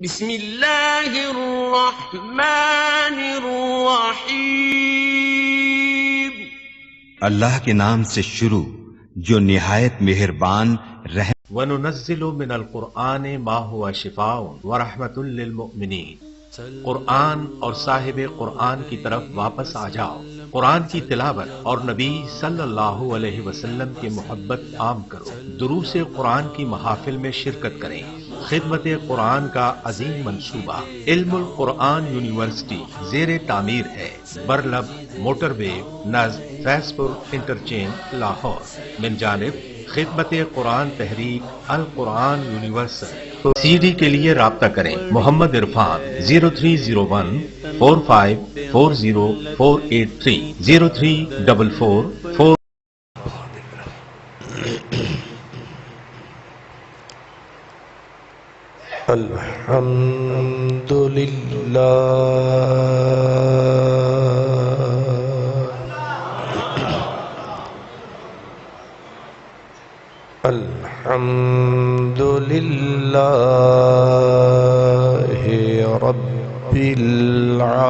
بسم اللہ الرحمن الرحیم۔ اللہ کے نام سے شروع جو نہایت مہربان رحم۔ وَنُنَزِّلُ مِنَ الْقُرْآنِ مَا هُوَ شِفَاءٌ وَرَحْمَةٌ لِّلْمُؤْمِنِينَ۔ قرآن اور صاحب قرآن کی طرف واپس آ جاؤ، قرآن کی تلاوت اور نبی صلی اللہ علیہ وسلم کی محبت عام کرو، دروس قرآن کی محافل میں شرکت کریں۔ خدمت قرآن کا عظیم منصوبہ علم القرآن یونیورسٹی زیر تعمیر ہے، برلب موٹر وے نزد فیض پور انٹرچینج لاہور، من جانب خدمت قرآن تحریک القرآن یونیورسل۔ سی ڈی کے لیے رابطہ کریں محمد عرفان 030145404830 0344 الحمد للہ الحمد للہ رب العالمین،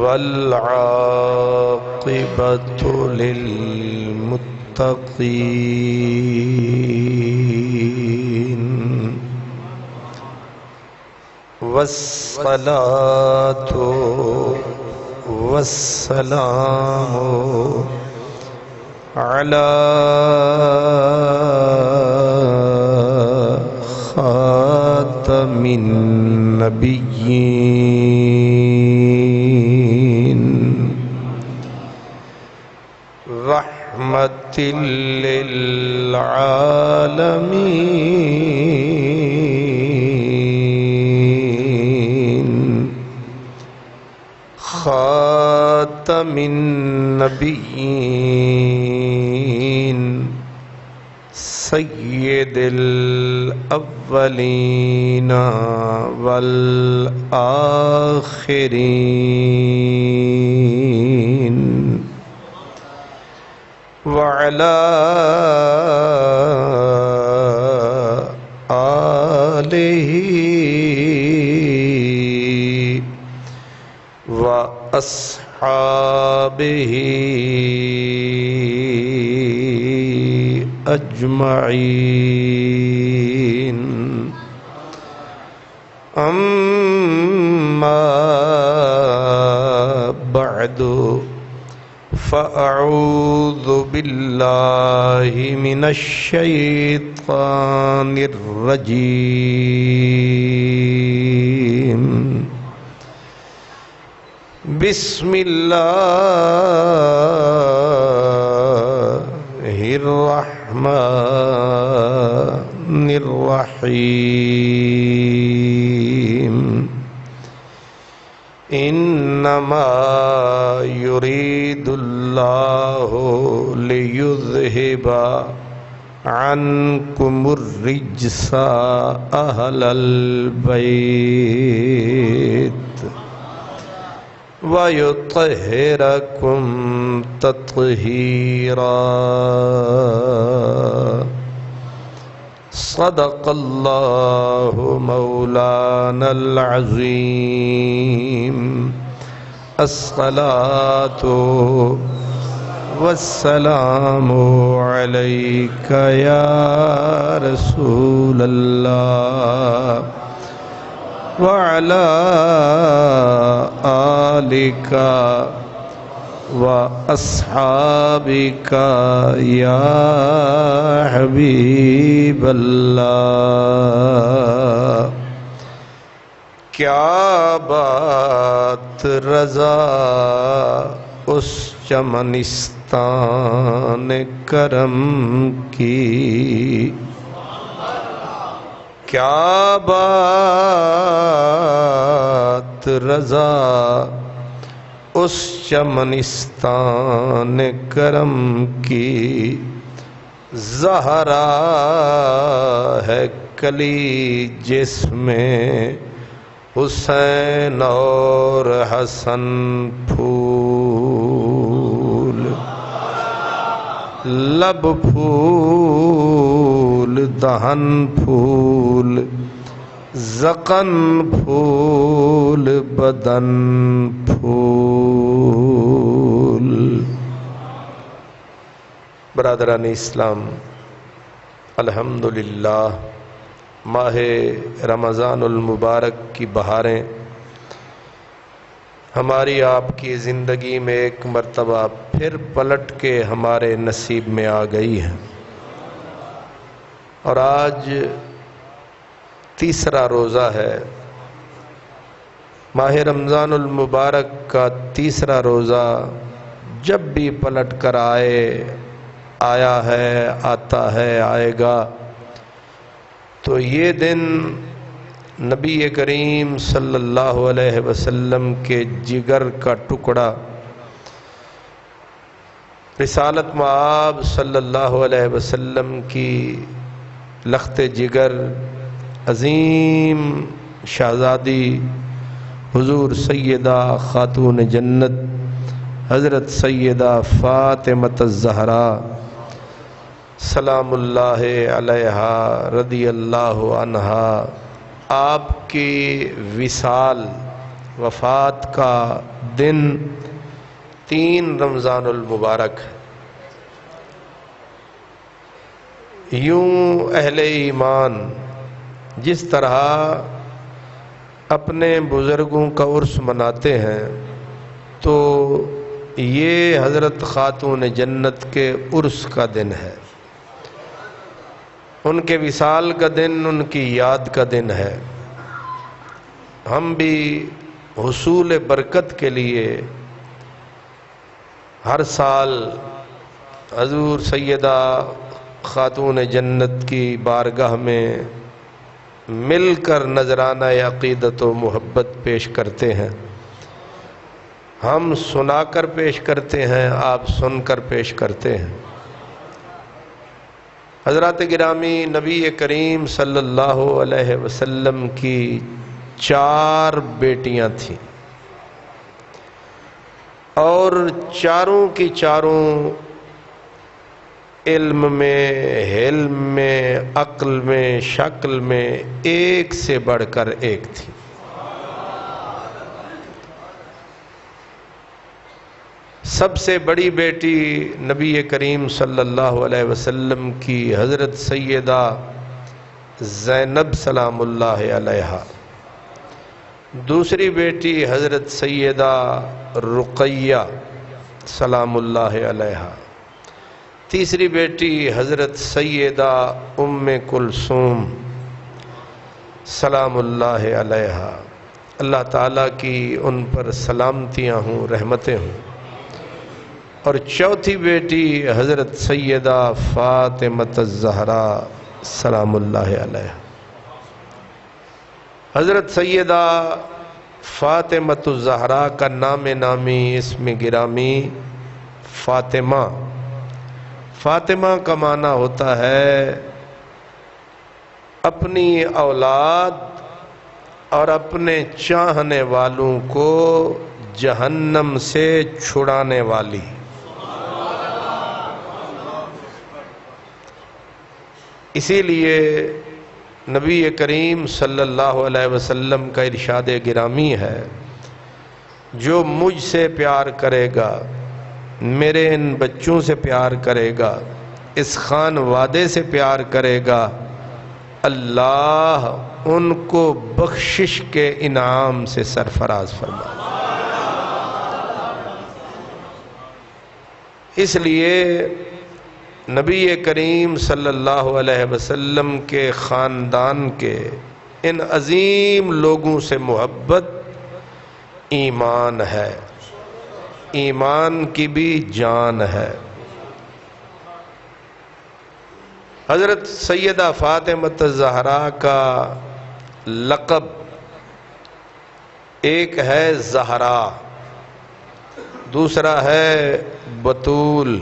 والعاقبۃ للمتقین، والصلاة والسلام علی خاتم النبیین، رحمت للعالمین، خاتم النبیین، سید الاولین والآخرین، وعلى آلہ وأصحابہ اجمعین، اما بعد فأعوذ باللہ من الشیطان الرجیم، بسم اللہ الرحمن الرحیم، انما یرید اللہ لیذہب عنکم الرجس اہل البیت وَيُطَهِّرَكُمْ تَطْهِيرًا۔ صدق اللہ مولانا العظیم، الصلاة والسلام علیک یا رسول اللہ، وعلى آلك وأصحابك يا حبیب اللہ۔ کیا بات رضا اس چمنستان کرم کی، کیا بات رضا اس چمنستان کرم کی، زہرا ہے کلی جس میں حسین اور حسن پھول لب پھول دہن پھول زقن پھول بدن پھول۔ برادران اسلام، الحمدللہ ماہ رمضان المبارک کی بہاریں ہماری آپ کی زندگی میں ایک مرتبہ پھر پلٹ کے ہمارے نصیب میں آ گئی ہیں، اور آج تیسرا روزہ ہے۔ ماہ رمضان المبارک کا تیسرا روزہ جب بھی پلٹ کر آیا ہے، آتا ہے، آئے گا، تو یہ دن نبی کریم صلی اللہ علیہ وسلم کے جگر کا ٹکڑا، رسالت مآب صلی اللہ علیہ وسلم کی لخت جگر عظیم شہزادی حضور سیدہ خاتون جنت حضرت سیدہ فاطمۃ الزہرا سلام اللہ علیہا رضی اللہ عنہا آپ کی وصال وفات کا دن 3 رمضان المبارک ہے۔ یوں اہل ایمان جس طرح اپنے بزرگوں کا عرس مناتے ہیں، تو یہ حضرت خاتون جنت کے عرس کا دن ہے، ان کے وصال کا دن، ان کی یاد کا دن ہے۔ ہم بھی حصول برکت کے لیے ہر سال حضور سیدہ خاتون جنت کی بارگاہ میں مل کر نذرانہ عقیدت و محبت پیش کرتے ہیں۔ ہم سنا کر پیش کرتے ہیں، آپ سن کر پیش کرتے ہیں۔ حضرات گرامی، نبی کریم صلی اللہ علیہ وسلم کی 4 بیٹیاں تھیں، اور چاروں کی چاروں علم میں، حلم میں، عقل میں، شکل میں ایک سے بڑھ کر ایک تھی۔ سب سے بڑی بیٹی نبی کریم صلی اللہ علیہ وسلم کی حضرت سیدہ زینب سلام اللہ علیہا، دوسری بیٹی حضرت سیدہ رقیہ سلام اللہ علیہا، تیسری بیٹی حضرت سیدہ ام کلثوم سلام اللہ علیہا۔ اللہ تعالیٰ کی ان پر سلامتیاں ہوں، رحمتیں ہوں۔ اور چوتھی بیٹی حضرت سیدہ فاطمۃ الزہرا سلام اللہ علیہا۔ حضرت سیدہ فاطمۃ الزہرا کا نام نامی، اسم گرامی فاطمہ۔ فاطمہ کا معنی ہوتا ہے اپنی اولاد اور اپنے چاہنے والوں کو جہنم سے چھڑانے والی۔ اسی لیے نبی کریم صلی اللہ علیہ وسلم کا ارشاد گرامی ہے، جو مجھ سے پیار کرے گا، میرے ان بچوں سے پیار کرے گا، اس خانوادے سے پیار کرے گا، اللہ ان کو بخشش کے انعام سے سرفراز فرمائے۔ اس لیے نبی کریم صلی اللہ علیہ وسلم کے خاندان کے ان عظیم لوگوں سے محبت ایمان ہے، ایمان کی بھی جان ہے۔ حضرت سیدہ فاطمۃ الزہرا کا لقب ایک ہے زہرا، دوسرا ہے بطول۔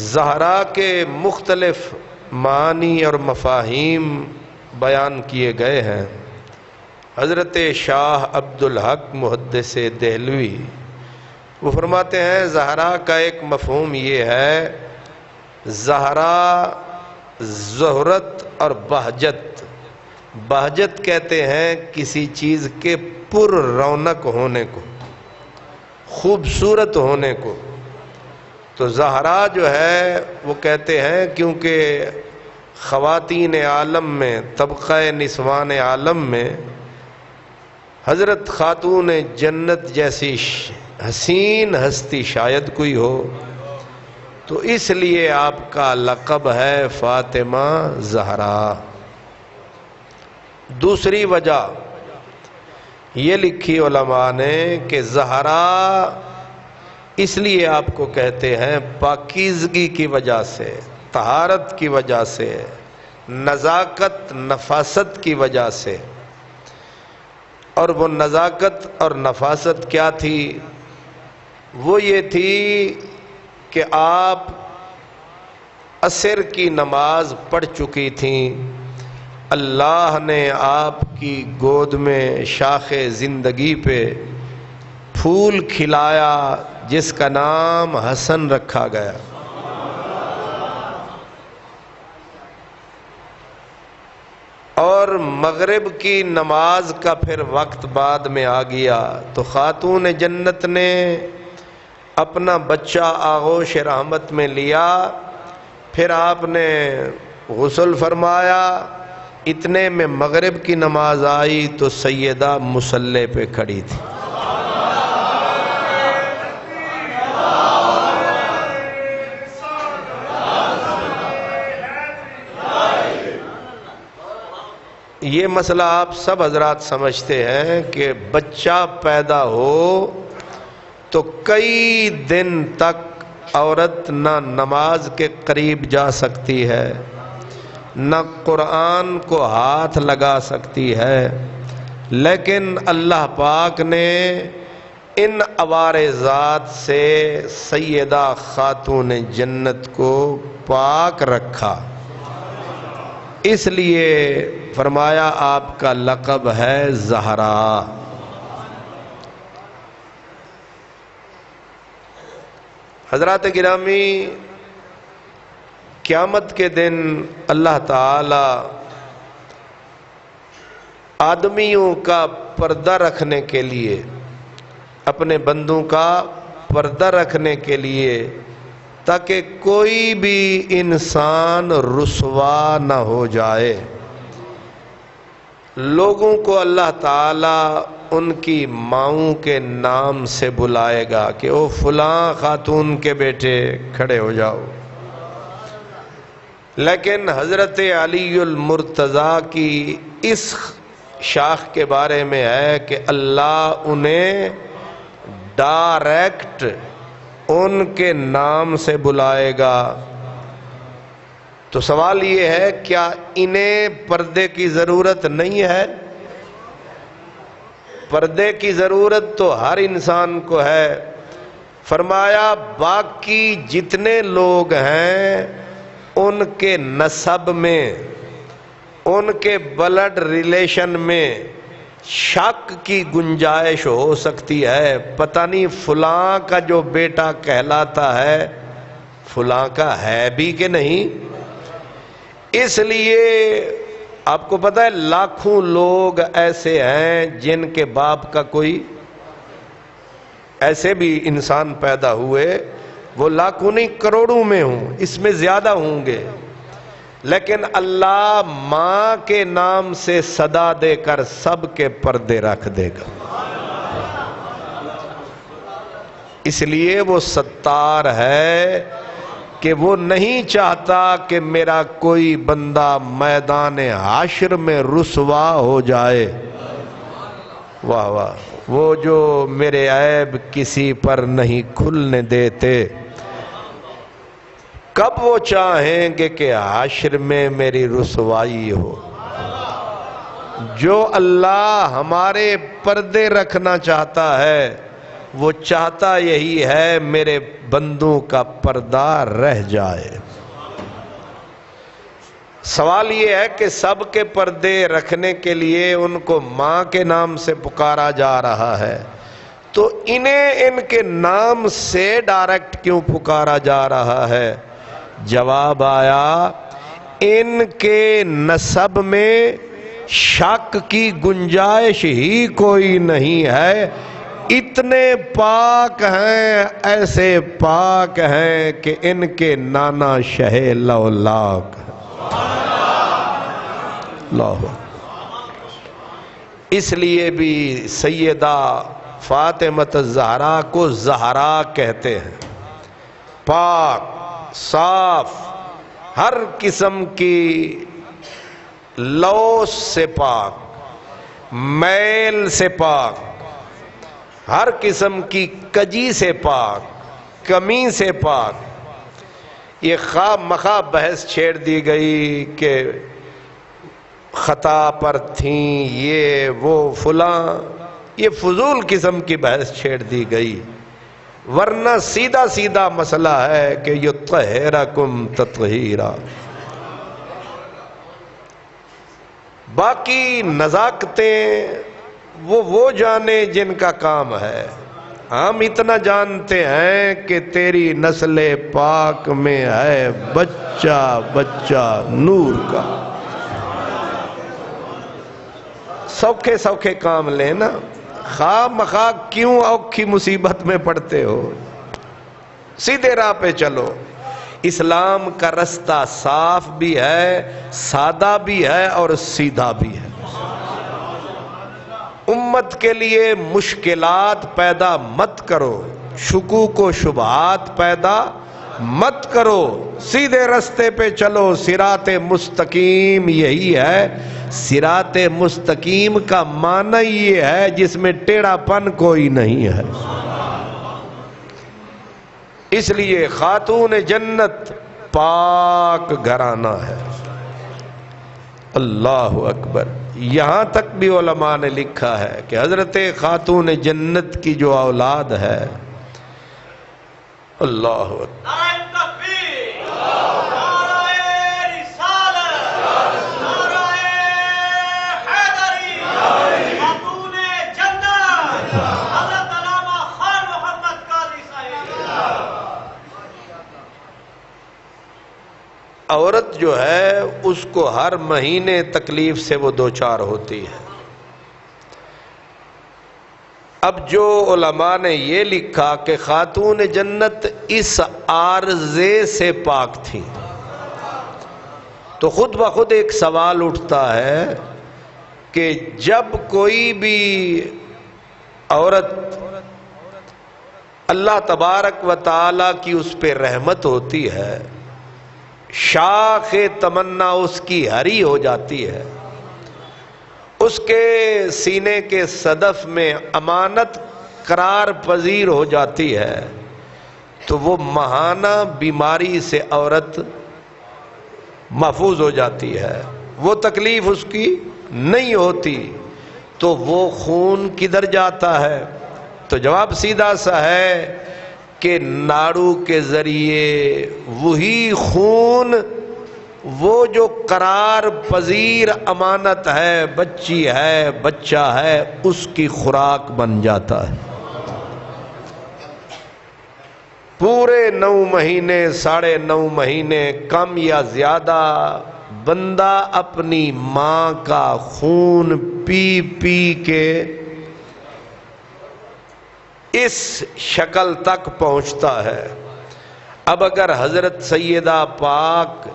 زہرا کے مختلف معنی اور مفاہیم بیان کیے گئے ہیں۔ حضرت شاہ عبدالحق محدث دہلوی وہ فرماتے ہیں زہرا کا ایک مفہوم یہ ہے، زہرا زہرت اور بہجت۔ بہجت کہتے ہیں کسی چیز کے پر رونق ہونے کو، خوبصورت ہونے کو۔ تو زہرا جو ہے وہ کہتے ہیں کیونکہ خواتین عالم میں، طبقہ نسوان عالم میں حضرت خاتون جنت جیسی حسین ہستی شاید کوئی ہو، تو اس لیے آپ کا لقب ہے فاطمہ زہرا۔ دوسری وجہ یہ لکھی علماء نے کہ زہرا اس لیے آپ کو کہتے ہیں پاکیزگی کی وجہ سے، طہارت کی وجہ سے، نزاکت نفاست کی وجہ سے۔ اور وہ نزاکت اور نفاست کیا تھی؟ وہ یہ تھی کہ آپ عصر کی نماز پڑھ چکی تھیں، اللہ نے آپ کی گود میں شاخ زندگی پہ پھول کھلایا جس کا نام حسن رکھا گیا۔ اور مغرب کی نماز کا پھر وقت بعد میں آ گیا تو خاتون جنت نے اپنا بچہ آغوش رحمت میں لیا، پھر آپ نے غسل فرمایا، اتنے میں مغرب کی نماز آئی تو سیدہ مصلی پہ کھڑی تھی۔ یہ مسئلہ آپ سب حضرات سمجھتے ہیں کہ بچہ پیدا ہو تو کئی دن تک عورت نہ نماز کے قریب جا سکتی ہے، نہ قرآن کو ہاتھ لگا سکتی ہے، لیکن اللہ پاک نے ان عوارضات سے سیدہ خاتون جنت کو پاک رکھا، اس لیے فرمایا آپ کا لقب ہے زہرا۔ حضرات گرامی، قیامت کے دن اللہ تعالی آدمیوں کا پردہ رکھنے کے لیے، اپنے بندوں کا پردہ رکھنے کے لیے، تاکہ کوئی بھی انسان رسوا نہ ہو جائے، لوگوں کو اللہ تعالیٰ ان کی ماؤں کے نام سے بلائے گا کہ او فلاں خاتون کے بیٹے کھڑے ہو جاؤ۔ لیکن حضرت علی المرتضیٰ کی اس شاخ کے بارے میں ہے کہ اللہ انہیں ڈائریکٹ ان کے نام سے بلائے گا۔ تو سوال یہ ہے، کیا انہیں پردے کی ضرورت نہیں ہے؟ پردے کی ضرورت تو ہر انسان کو ہے۔ فرمایا باقی جتنے لوگ ہیں ان کے نسب میں، ان کے بلڈ ریلیشن میں شک کی گنجائش ہو سکتی ہے، پتہ نہیں فلاں کا جو بیٹا کہلاتا ہے فلاں کا ہے بھی کہ نہیں۔ اس لیے آپ کو پتہ ہے لاکھوں لوگ ایسے ہیں جن کے باپ کا کوئی، ایسے بھی انسان پیدا ہوئے، وہ لاکھوں نہیں کروڑوں میں ہوں، اس میں زیادہ ہوں گے، لیکن اللہ ماں کے نام سے صدا دے کر سب کے پردے رکھ دے گا۔ اس لیے وہ ستار ہے کہ وہ نہیں چاہتا کہ میرا کوئی بندہ میدان حشر میں رسوا ہو جائے۔ واہ واہ، وہ جو میرے عیب کسی پر نہیں کھلنے دیتے، کب وہ چاہیں گے کہ حشر میں میری رسوائی ہو۔ جو اللہ ہمارے پردے رکھنا چاہتا ہے وہ چاہتا یہی ہے میرے بندوں کا پردہ رہ جائے۔ سوال یہ ہے کہ سب کے پردے رکھنے کے لیے ان کو ماں کے نام سے پکارا جا رہا ہے، تو انہیں ان کے نام سے ڈائریکٹ کیوں پکارا جا رہا ہے؟ جواب آیا ان کے نسب میں شک کی گنجائش ہی کوئی نہیں ہے، اتنے پاک ہیں، ایسے پاک ہیں کہ ان کے نانا شہ لولاک ہیں۔ اللہ، اس لیے بھی سیدہ فاطمہ الزہرا کو زہرا کہتے ہیں، پاک، صاف، ہر قسم کی لوث سے پاک، میل سے پاک، ہر قسم کی کجی سے پاک، کمی سے پاک۔ یہ خواہ مخواہ بحث چھیڑ دی گئی کہ خطا پر تھیں، یہ وہ فلاں، یہ فضول قسم کی بحث چھیڑ دی گئی، ورنہ سیدھا سیدھا مسئلہ ہے کہ یطہرکم تطہیرا۔ باقی نزاکتیں وہ جانے جن کا کام ہے، ہم اتنا جانتے ہیں کہ تیری نسل پاک میں ہے بچہ بچہ نور کا۔ سوکھے سوکھے کام لینا، خواہ مخواہ کیوں اوکھی مصیبت میں پڑتے ہو؟ سیدھے راہ پہ چلو۔ اسلام کا رستہ صاف بھی ہے، سادہ بھی ہے اور سیدھا بھی ہے۔ امت کے لیے مشکلات پیدا مت کرو، شکوک و شبہات پیدا مت کرو، سیدھے رستے پہ چلو۔ صراط مستقیم یہی ہے۔ صراط مستقیم کا معنی یہ ہے جس میں ٹیڑھا پن کوئی نہیں ہے۔ اس لیے خاتون جنت پاک گھرانہ ہے۔ اللہ اکبر۔ یہاں تک بھی علماء نے لکھا ہے کہ حضرت خاتون جنت کی جو اولاد ہے، اللہ اکبر، عورت جو ہے اس کو ہر مہینے تکلیف سے وہ دوچار ہوتی ہے۔ اب جو علماء نے یہ لکھا کہ خاتون جنت اس عارضے سے پاک تھی، تو خود بخود ایک سوال اٹھتا ہے کہ جب کوئی بھی عورت اللہ تبارک و تعالی کی اس پہ رحمت ہوتی ہے، شاخ تمنا اس کی ہری ہو جاتی ہے، اس کے سینے کے صدف میں امانت قرار پذیر ہو جاتی ہے، تو وہ ماہانہ بیماری سے عورت محفوظ ہو جاتی ہے، وہ تکلیف اس کی نہیں ہوتی۔ تو وہ خون کدھر جاتا ہے؟ تو جواب سیدھا سا ہے کہ ناڑو کے ذریعے وہی خون، وہ جو قرار پذیر امانت ہے، بچی ہے، بچہ ہے، اس کی خوراک بن جاتا ہے۔ پورے 9 مہینے 9.5 مہینے کم یا زیادہ بندہ اپنی ماں کا خون پی پی کے اس شکل تک پہنچتا ہے۔ اب اگر حضرت سیدہ پاک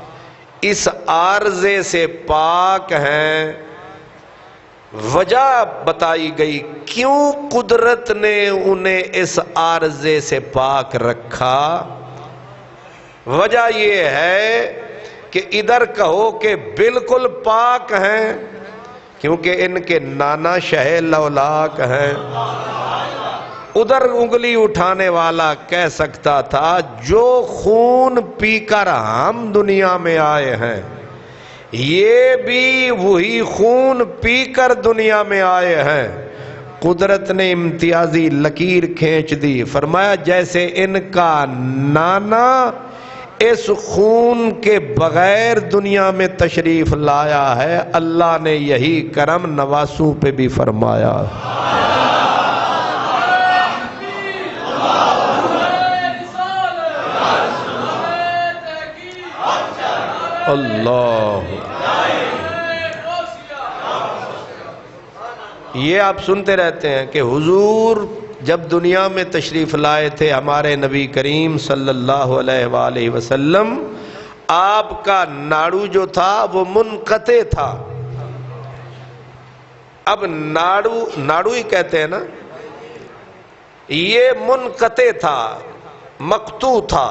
اس عارضے سے پاک ہیں، وجہ بتائی گئی کیوں قدرت نے انہیں اس عارضے سے پاک رکھا۔ وجہ یہ ہے کہ ادھر کہو کہ بالکل پاک ہیں کیونکہ ان کے نانا شہ لولاک ہیں، ادھر انگلی اٹھانے والا کہہ سکتا تھا جو خون پی کر ہم دنیا میں آئے ہیں، یہ بھی وہی خون پی کر دنیا میں آئے ہیں۔ قدرت نے امتیازی لکیر کھینچ دی، فرمایا جیسے ان کا نانا اس خون کے بغیر دنیا میں تشریف لایا ہے، اللہ نے یہی کرم نواسوں پہ بھی فرمایا۔ اللہ. یہ آپ سنتے رہتے ہیں کہ حضور جب دنیا میں تشریف لائے تھے ہمارے نبی کریم صلی اللہ علیہ وآلہ وسلم، آپ کا ناڑو جو تھا وہ منقطع تھا. اب ناڑو ہی کہتے ہیں نا، یہ منقطع تھا، مقطوع تھا.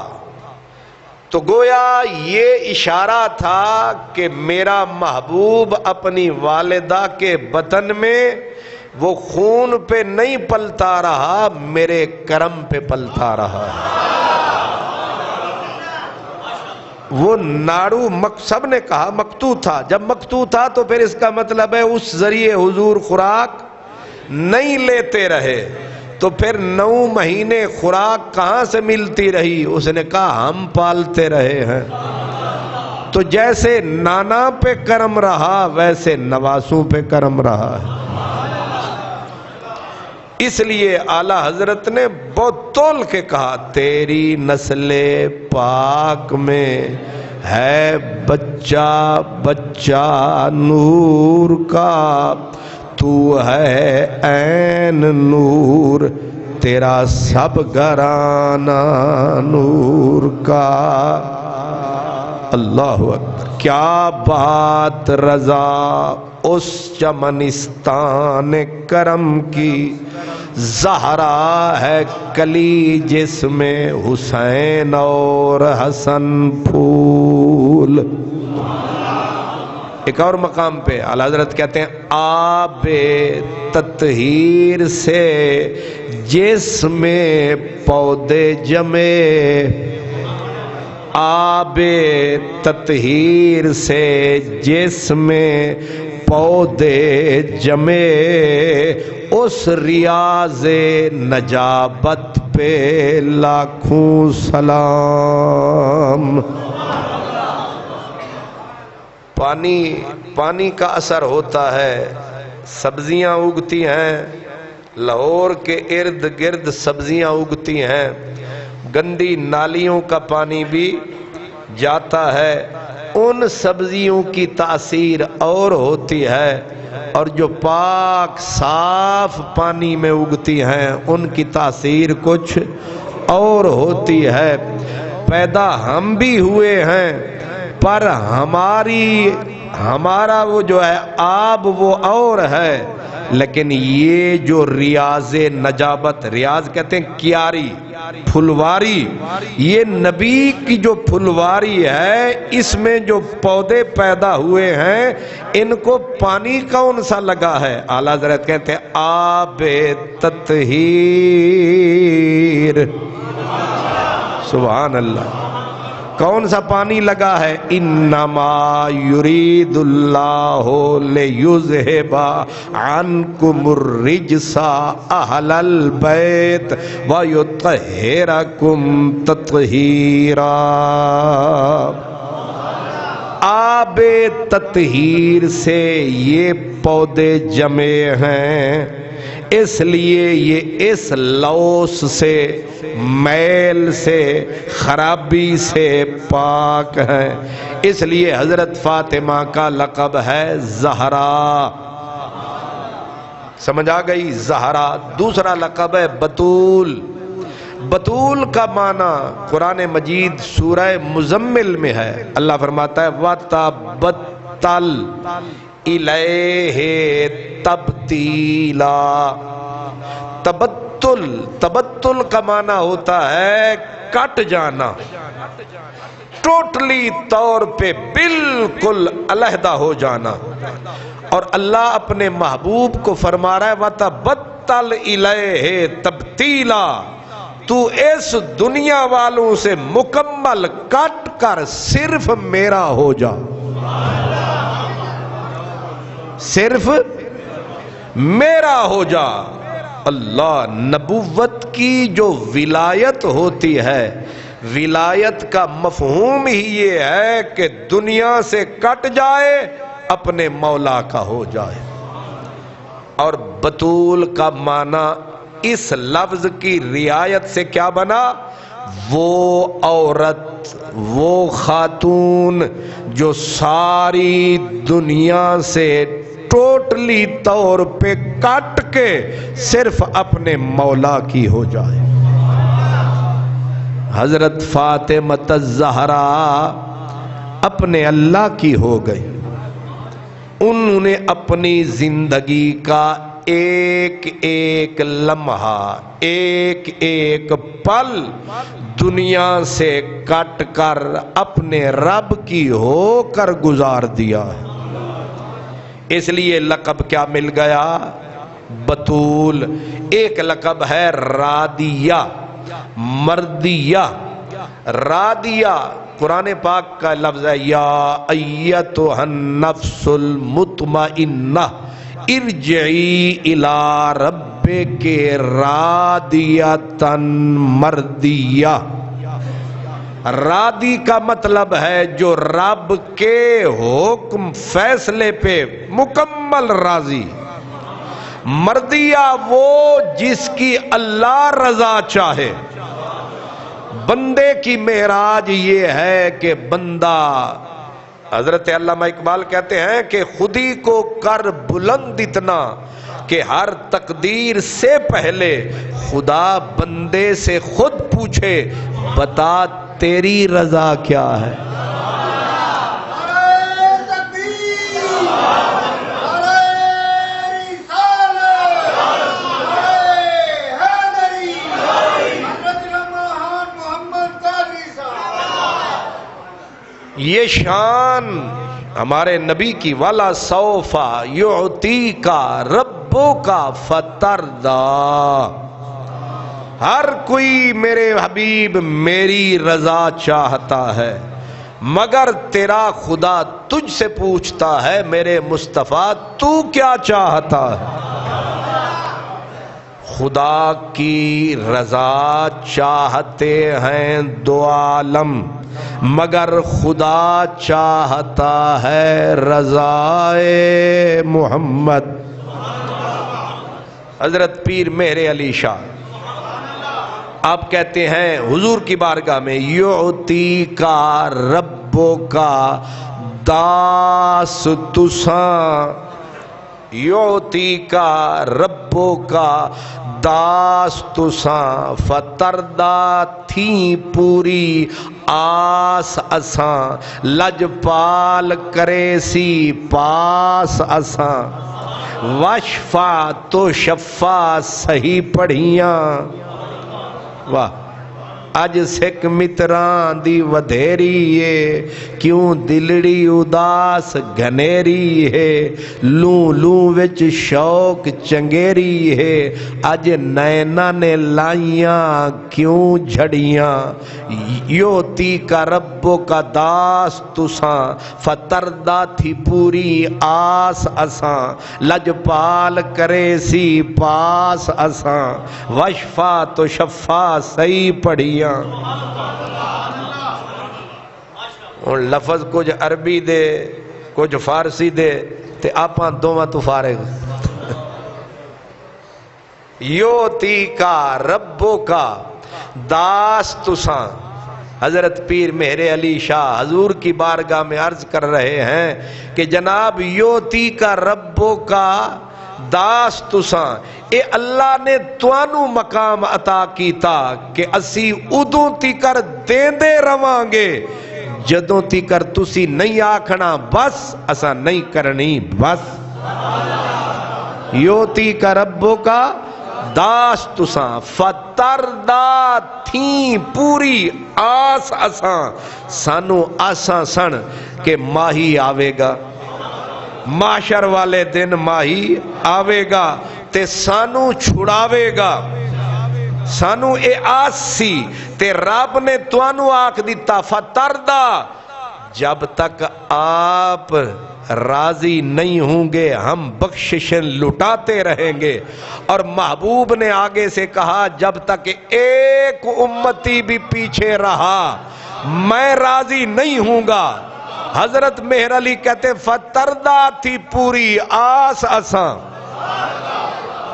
تو گویا یہ اشارہ تھا کہ میرا محبوب اپنی والدہ کے بطن میں وہ خون پہ نہیں پلتا رہا، میرے کرم پہ پلتا رہا. وہ ناڑو سب نے کہا مقطوع تھا. جب مقطوع تھا تو پھر اس کا مطلب ہے اس ذریعے حضور خوراک نہیں لیتے رہے. تو پھر 9 مہینے خوراک کہاں سے ملتی رہی؟ اس نے کہا ہم پالتے رہے ہیں. تو جیسے نانا پہ کرم رہا ویسے نواسوں پہ کرم رہا ہے. اس لیے اعلیٰ حضرت نے بہت تول کے کہا تیری نسل پاک میں ہے بچہ بچہ نور کا، تو ہے عین نور تیرا سب گھرانہ نور کا. اللہ اکبر. کیا بات رضا اس چمنستان کرم کی، زہرا ہے کلی جس میں حسین اور حسن پھول. ایک اور مقام پہ اعلیٰ حضرت کہتے ہیں آب تطہیر سے جس میں پودے جمے، آب تطہیر سے جس میں پودے جمے، اس ریاض نجابت پہ لاکھوں سلام. پانی کا اثر ہوتا ہے. سبزیاں اگتی ہیں، لاہور کے ارد گرد سبزیاں اگتی ہیں، گندی نالیوں کا پانی بھی جاتا ہے، ان سبزیوں کی تاثیر اور ہوتی ہے، اور جو پاک صاف پانی میں اگتی ہیں ان کی تاثیر کچھ اور ہوتی ہے. پیدا ہم بھی ہوئے ہیں پر ہمارا وہ جو ہے آب وہ اور ہے، لیکن یہ جو ریاض نجابت، ریاض کہتے ہیں کیاری، پھلواری، یہ نبی کی جو پھلواری ہے، اس میں جو پودے پیدا ہوئے ہیں ان کو پانی کون سا لگا ہے؟ اعلیٰ حضرت کہتے ہیں آب تطہیر. سبحان اللہ. کون سا پانی لگا ہے؟ انما یرید اللہ لیذھب عنکم الرجس اہل البیت ویطہرکم تطہیرا. آب تطہیر سے یہ پودے جمے ہیں، اس لیے یہ اس لوث سے، میل سے، خرابی سے پاک ہیں. اس لیے حضرت فاطمہ کا لقب ہے زہرا. سمجھ آ گئی؟ زہرا. دوسرا لقب ہے بتول. بتول کا معنی قرآن مجید سورہ مزمل میں ہے. اللہ فرماتا ہے وَتَبَتَّلْ اِلَيْهِ تَبْتِيلًا. تبتل کا معنی ہوتا ہے کٹ جانا، ٹوٹلی طور پہ بالکل علیحدہ ہو جانا. اور اللہ اپنے محبوب کو فرما رہا ہے وَتَبَتَّلْ إِلَيْهِ تَبْتِيلًا. تو اس دنیا والوں سے مکمل کٹ کر صرف میرا ہو جا، صرف میرا ہو جا. اللہ. نبوت کی جو ولایت ہوتی ہے، ولایت کا مفہوم ہی یہ ہے کہ دنیا سے کٹ جائے اپنے مولا کا ہو جائے. اور بطول کا معنی اس لفظ کی رعایت سے کیا بنا؟ وہ عورت، وہ خاتون جو ساری دنیا سے ٹوٹلی طور پہ کٹ کے صرف اپنے مولا کی ہو جائے. حضرت فاطمہ الزہرا اپنے اللہ کی ہو گئی. انہوں نے اپنی زندگی کا ایک ایک لمحہ، ایک ایک پل دنیا سے کٹ کر اپنے رب کی ہو کر گزار دیا ہے. اس لیے لقب کیا مل گیا؟ بطول. ایک لقب ہے رادیہ، مردیہ. رادیہ قرآن پاک کا لفظ ہے، یا ایتھا النفس المطمئنہ ارجعی الی ربک راضیۃ مردیہ. رادی کا مطلب ہے جو رب کے حکم فیصلے پہ مکمل راضی. مردیہ وہ جس کی اللہ رضا چاہے. بندے کی معراج یہ ہے کہ بندہ، حضرت علامہ اقبال کہتے ہیں کہ خودی کو کر بلند اتنا کہ ہر تقدیر سے پہلے خدا بندے سے خود پوچھے بتا تیری رضا کیا ہے. یہ شان ہمارے نبی کی، والا سوفا یعطی کا ربو کا فتردا. ہر کوئی میرے حبیب میری رضا چاہتا ہے، مگر تیرا خدا تجھ سے پوچھتا ہے میرے مصطفیٰ تو کیا چاہتا ہے. خدا کی رضا چاہتے ہیں دو عالم، مگر خدا چاہتا ہے رضائے محمد. حضرت پیر مہر علی شاہ آپ کہتے ہیں حضور کی بارگاہ میں، یعطی کا ربو کا داس تساں، یعطی کا ربو کا داس تساں، فتردہ تھی پوری آس اساں، لجپال کرے سی پاس اساں، وشفا تو شفا صحیح پڑھیاں. واہ. اج سکھ متران دی ودھیری ہے، کیوں دلڑی اداس گھنیری ہے، لوں لوں وچ شوق چنگیری ہے، اج نینا نے لائیاں کیوں جھڑیاں. یوتی کا ربو کا داس تساں، فتردہ تھی پوری آس اساں، لجپال کرے سی پاس اساں، وشفا تو شفا صحیح پڑھیاں. اور لفظ کچھ عربی دے کچھ فارسی دے تے آپاں دوواں تو فارغ. یوتی کا ربو کا داس تساں. حضرت پیر مہر علی شاہ حضور کی بارگاہ میں عرض کر رہے ہیں کہ جناب یوتی کا ربو کا داس تساں، اے اللہ نے توانو مقام عطا کیتا کہ اسی ادوں تیکر دیندے رواں گے جدوں تیکر تسی نہیں آکھنا بس اسا نہیں کرنی بس. یوتی کا ربو کا داس تساں، فتردہ تھی پوری آس اساں، سانو آساں سن کہ ماہی آوے گا، معاشر والے دن ماہی آوے گا تے سانو چھڑاوے گا. سانو اے آس سی تے رب نے توانو آکھ دیتا فتردہ، جب تک آپ راضی نہیں ہوں گے ہم بخششیں لٹاتے رہیں گے. اور محبوب نے آگے سے کہا جب تک ایک امتی بھی پیچھے رہا میں راضی نہیں ہوں گا. حضرت مہر علی کہتے فتردہ تھی پوری آس اساں،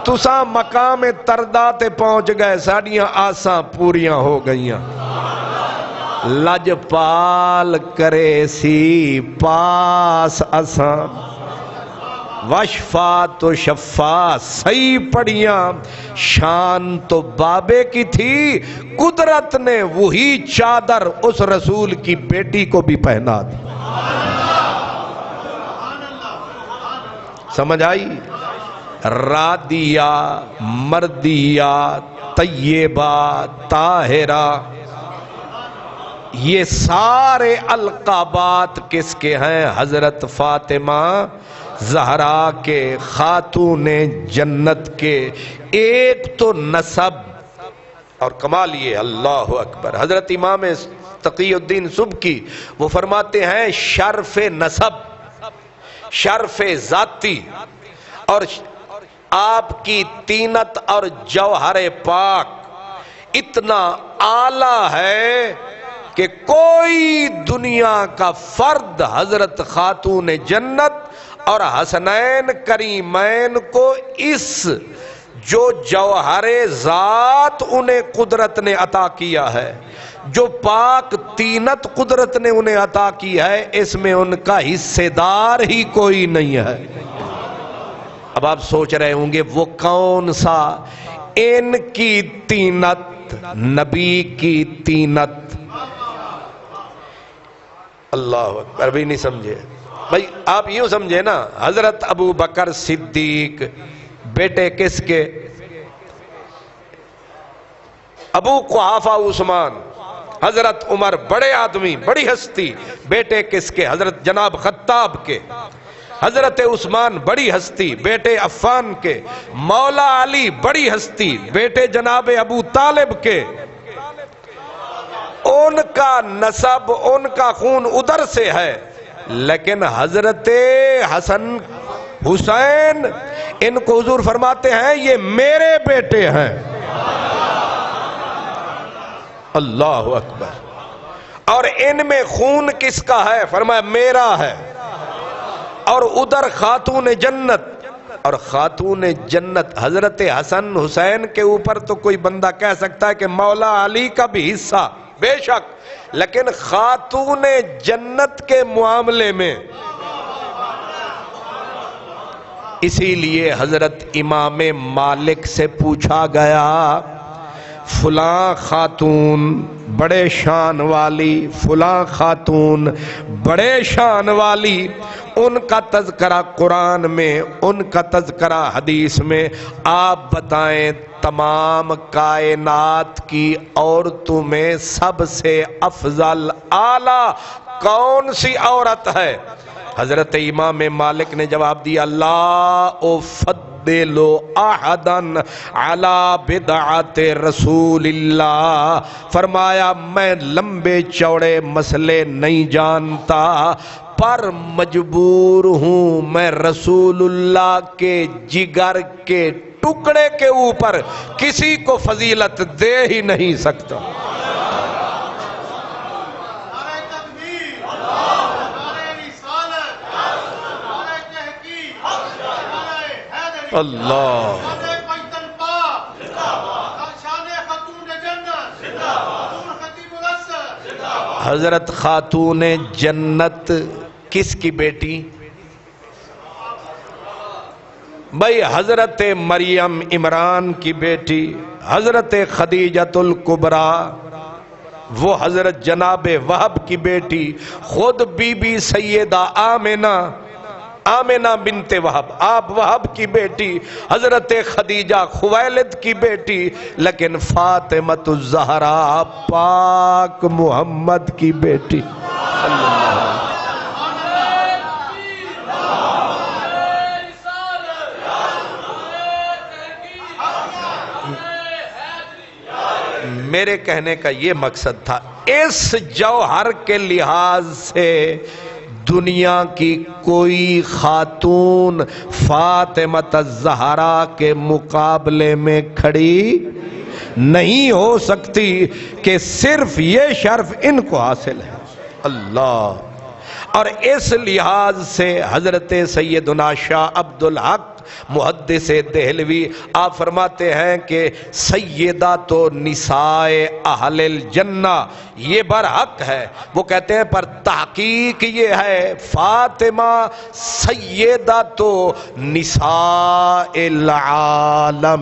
تساں مقام تردہ تے پہنچ گئے، ساڑیاں آساں پوریاں ہو گئیاں. لجپال کرے سی پاس اساں وشفا تو شفا صحیح پڑھیاں شان تو بابے کی تھی قدرت نے وہی چادر اس رسول کی بیٹی کو بھی پہنا دی سمجھ آئی رادیہ مردیہ طیبہ طاہرہ یہ سارے القابات کس کے ہیں حضرت فاطمہ زہرا کے خاتون جنت کے ایک تو نسب اور کمال یہ اللہ اکبر حضرت امام تقی الدین سبکی وہ فرماتے ہیں شرف نسب شرف ذاتی اور آپ کی طینت اور جوہر پاک اتنا اعلیٰ ہے کہ کوئی دنیا کا فرد حضرت خاتون جنت اور حسنین کریمین کو اس جو جوہر ذات انہیں قدرت نے عطا کیا ہے جو پاک طینت قدرت نے انہیں عطا کی ہے اس میں ان کا حصے دار ہی کوئی نہیں ہے اب آپ سوچ رہے ہوں گے وہ کون سا ان کی طینت نبی کی طینت اللہ اکبر بھی نہیں سمجھے بھائی آپ یوں سمجھے نا حضرت ابو بکر صدیق بیٹے کس کے ابو قحافہ عثمان حضرت عمر بڑے آدمی بڑی ہستی بیٹے کس کے حضرت جناب خطاب کے حضرت عثمان بڑی ہستی بیٹے عفان کے مولا علی بڑی ہستی بیٹے جناب ابو طالب کے ان کا نسب ان کا خون ادھر سے ہے لیکن حضرت حسن حسین ان کو حضور فرماتے ہیں یہ میرے بیٹے ہیں اللہ اکبر اور ان میں خون کس کا ہے فرمایا میرا ہے اور ادھر خاتون جنت اور خاتون جنت حضرت حسن حسین کے اوپر تو کوئی بندہ کہہ سکتا ہے کہ مولا علی کا بھی حصہ بے شک لیکن خاتون جنت کے معاملے میں اسی لیے حضرت امام مالک سے پوچھا گیا فلاں خاتون بڑے شان والی فلاں خاتون بڑے شان والی ان کا تذکرہ قرآن میں ان کا تذکرہ حدیث میں آپ بتائیں تمام کائنات کی عورتوں میں سب سے افضل اعلیٰ کون سی عورت ہے حضرت امام مالک نے جواب دیا لا افضل احدا علی بدعت رسول اللہ فرمایا میں لمبے چوڑے مسئلے نہیں جانتا پر مجبور ہوں میں رسول اللہ کے جگر کے ٹکڑے کے اوپر کسی کو فضیلت دے ہی نہیں سکتا اللہ حضرت خاتون جنت کس کی بیٹی بھائی حضرت مریم عمران کی بیٹی حضرت خدیجۃ الکبریٰ وہ حضرت جناب وہب کی بیٹی خود بی بی سیدہ آمنہ بنت وہب آپ وہب کی بیٹی حضرت خدیجہ خویلد کی بیٹی لیکن فاطمۃ الزہرا پاک محمد کی بیٹی میرے کہنے کا یہ مقصد تھا اس جوہر کے لحاظ سے دنیا کی کوئی خاتون فاطمۃ الزہرا کے مقابلے میں کھڑی نہیں ہو سکتی کہ صرف یہ شرف ان کو حاصل ہے اللہ اور اس لحاظ سے حضرت سیدنا شاہ عبدالحق محدث دہلوی آپ فرماتے ہیں کہ سیدہ تو نسائے اہل الجنہ، یہ برحق ہے، وہ کہتے ہیں پر تحقیق یہ ہے فاطمہ سیدہ تو نساء العالمین،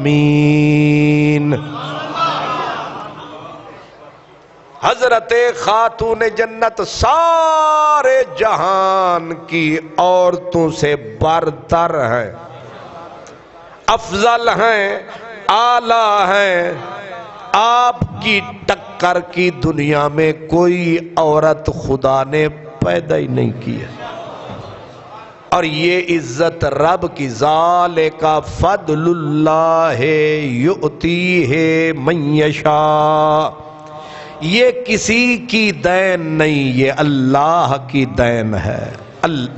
حضرت خاتون جنت سارے جہان کی عورتوں سے برتر ہیں، افضل ہیں، اعلیٰ ہیں، آپ کی ٹکر کی دنیا میں کوئی عورت خدا نے پیدا ہی نہیں کی ہے، اور یہ عزت رب کی، ذالک فضل اللہ یؤتیہ من یشاء، یہ کسی کی دین نہیں، یہ اللہ کی دین ہے،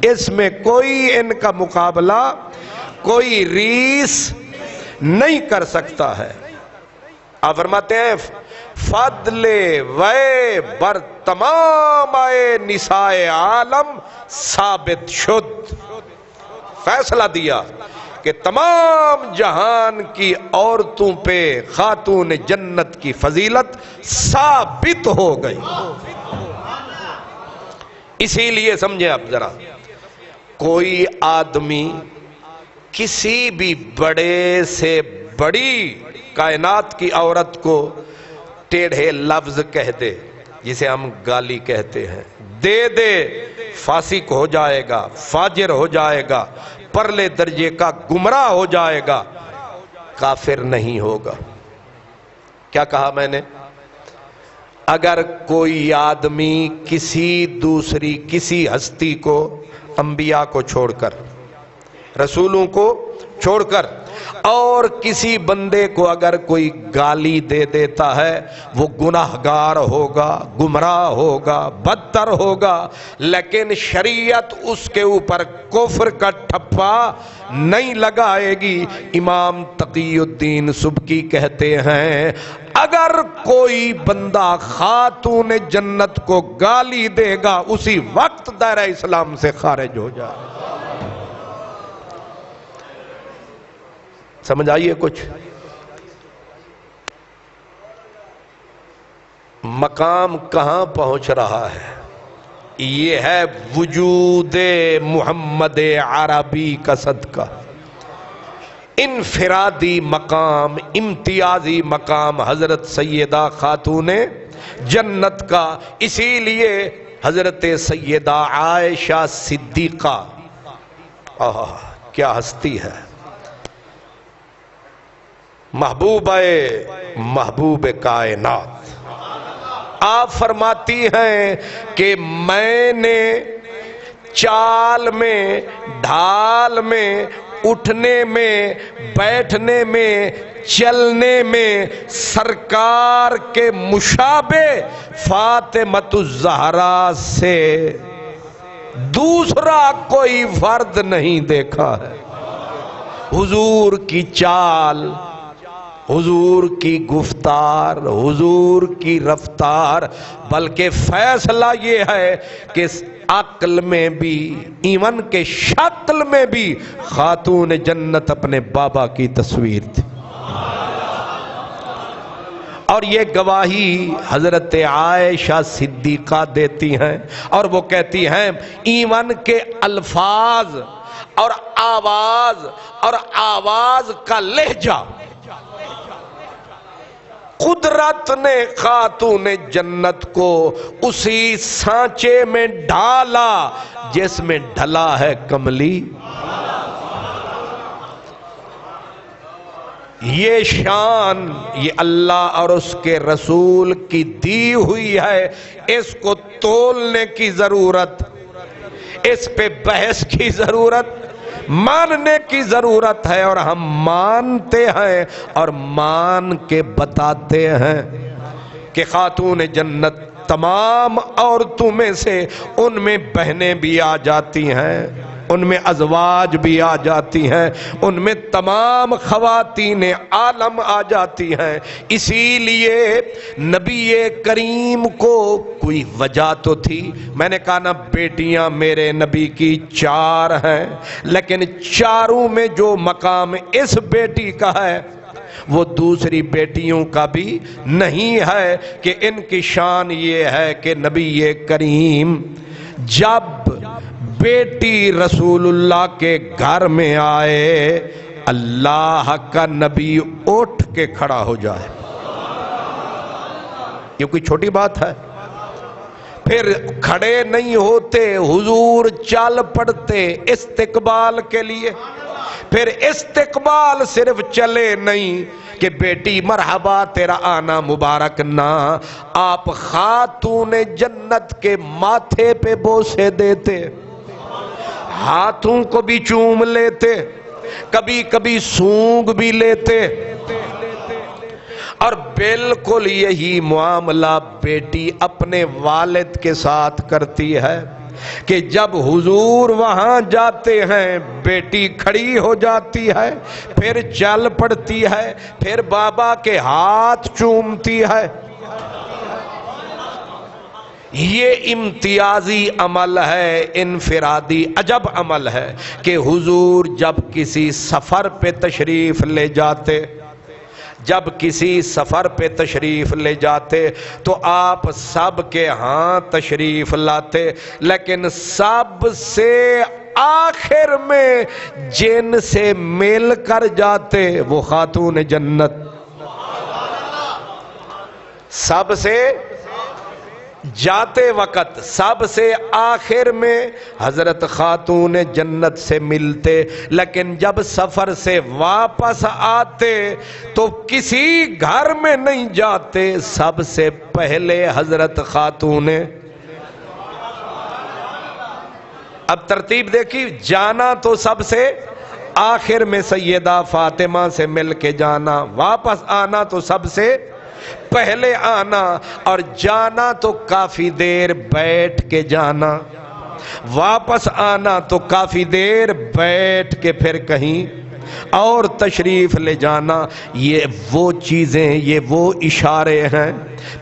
اس میں کوئی ان کا مقابلہ کوئی ریس نہیں کر سکتا ہے۔ آپ فرماتے ہیں فضل وے بر تمام نساء عالم ثابت شد، فیصلہ دیا کہ تمام جہان کی عورتوں پہ خاتون جنت کی فضیلت ثابت ہو گئی۔ اسی لیے سمجھیں آپ ذرا، کوئی آدمی کسی بھی بڑے سے بڑی کائنات کی عورت کو ٹیڑھے لفظ کہہ دے، جسے ہم گالی کہتے ہیں، دے دے، فاسق ہو جائے گا، فاجر ہو جائے گا، پرلے درجے کا گمراہ ہو جائے گا، کافر نہیں ہوگا۔ کیا کہا میں نے؟ اگر کوئی آدمی کسی دوسری کسی ہستی کو، انبیاء کو چھوڑ کر، رسولوں کو چھوڑ کر، اور کسی بندے کو اگر کوئی گالی دے دیتا ہے، وہ گناہگار ہوگا، گمراہ ہوگا، بدتر ہوگا، لیکن شریعت اس کے اوپر کفر کا ٹھپا نہیں لگائے گی۔ امام تقی الدین سبکی کہتے ہیں اگر کوئی بندہ خاتون جنت کو گالی دے گا، اسی وقت دائرہ اسلام سے خارج ہو جائے۔ سمجھ آئیے کچھ؟ مقام کہاں پہنچ رہا ہے؟ یہ ہے وجود محمد عربی کا صدقہ، انفرادی مقام، امتیازی مقام حضرت سیدہ خاتون جنت کا۔ اسی لیے حضرت سیدہ عائشہ صدیقہ، کیا ہستی ہے، محبوب کائنات، آپ فرماتی ہیں کہ میں نے چال میں، ڈھال میں، اٹھنے میں، بیٹھنے میں، چلنے میں سرکار کے مشابہ فاطمۃ الزہرا سے دوسرا کوئی فرد نہیں دیکھا ہے۔ حضور کی چال، حضور کی گفتار، حضور کی رفتار، بلکہ فیصلہ یہ ہے کہ عقل میں بھی، ایمن کے شکل میں بھی خاتون جنت اپنے بابا کی تصویر تھی۔ اور یہ گواہی حضرت عائشہ صدیقہ دیتی ہیں، اور وہ کہتی ہیں ایمن کے الفاظ اور آواز کا لہجہ قدرت نے خاتون جنت کو اسی سانچے میں ڈالا جس میں ڈھلا ہے کملی۔ یہ شان، یہ اللہ اور اس کے رسول کی دی ہوئی ہے، اس کو تولنے کی ضرورت، اس پہ بحث کی ضرورت، ماننے کی ضرورت ہے، اور ہم مانتے ہیں اور مان کے بتاتے ہیں کہ خاتون جنت تمام عورتوں میں سے ان میں بہنیں بھی آ جاتی ہیں، ان میں ازواج بھی آ جاتی ہیں، ان میں تمام خواتین عالم آ جاتی ہیں۔ اسی لیے نبی کریم کو کوئی وجہ تو تھی۔ میں نے کہا نا بیٹیاں میرے نبی کی 4 ہیں، لیکن چاروں میں جو مقام اس بیٹی کا ہے وہ دوسری بیٹیوں کا بھی نہیں ہے، کہ ان کی شان یہ ہے کہ نبی کریم جب بیٹی رسول اللہ کے گھر میں آئے، اللہ کا نبی اٹھ کے کھڑا ہو جائے۔ یہ کوئی چھوٹی بات ہے؟ پھر کھڑے نہیں ہوتے، حضور چل پڑتے استقبال کے لیے۔ پھر استقبال صرف چلے نہیں کہ بیٹی مرحبا تیرا آنا مبارک، نہ آپ خاتون جنت کے ماتھے پہ بوسے دیتے، ہاتھوں کو بھی چوم لیتے، کبھی کبھی سونگ بھی لیتے، اور بالکل یہی معاملہ بیٹی اپنے والد کے ساتھ کرتی ہے کہ جب حضور وہاں جاتے ہیں بیٹی کھڑی ہو جاتی ہے، پھر چل پڑتی ہے، پھر بابا کے ہاتھ چومتی ہے۔ یہ امتیازی عمل ہے، انفرادی عجب عمل ہے کہ حضور جب کسی سفر پہ تشریف لے جاتے، جب کسی سفر پہ تشریف لے جاتے تو آپ سب کے ہاں تشریف لاتے، لیکن سب سے آخر میں جن سے مل کر جاتے وہ خاتون جنت، سب سے جاتے وقت سب سے آخر میں حضرت خاتون جنت سے ملتے، لیکن جب سفر سے واپس آتے تو کسی گھر میں نہیں جاتے، سب سے پہلے حضرت خاتون۔ اب ترتیب دیکھی، جانا تو سب سے آخر میں سیدہ فاطمہ سے مل کے جانا، واپس آنا تو سب سے پہلے آنا، اور جانا تو کافی دیر بیٹھ کے جانا، واپس آنا تو کافی دیر بیٹھ کے پھر کہیں اور تشریف لے جانا۔ یہ وہ چیزیں، یہ وہ اشارے ہیں۔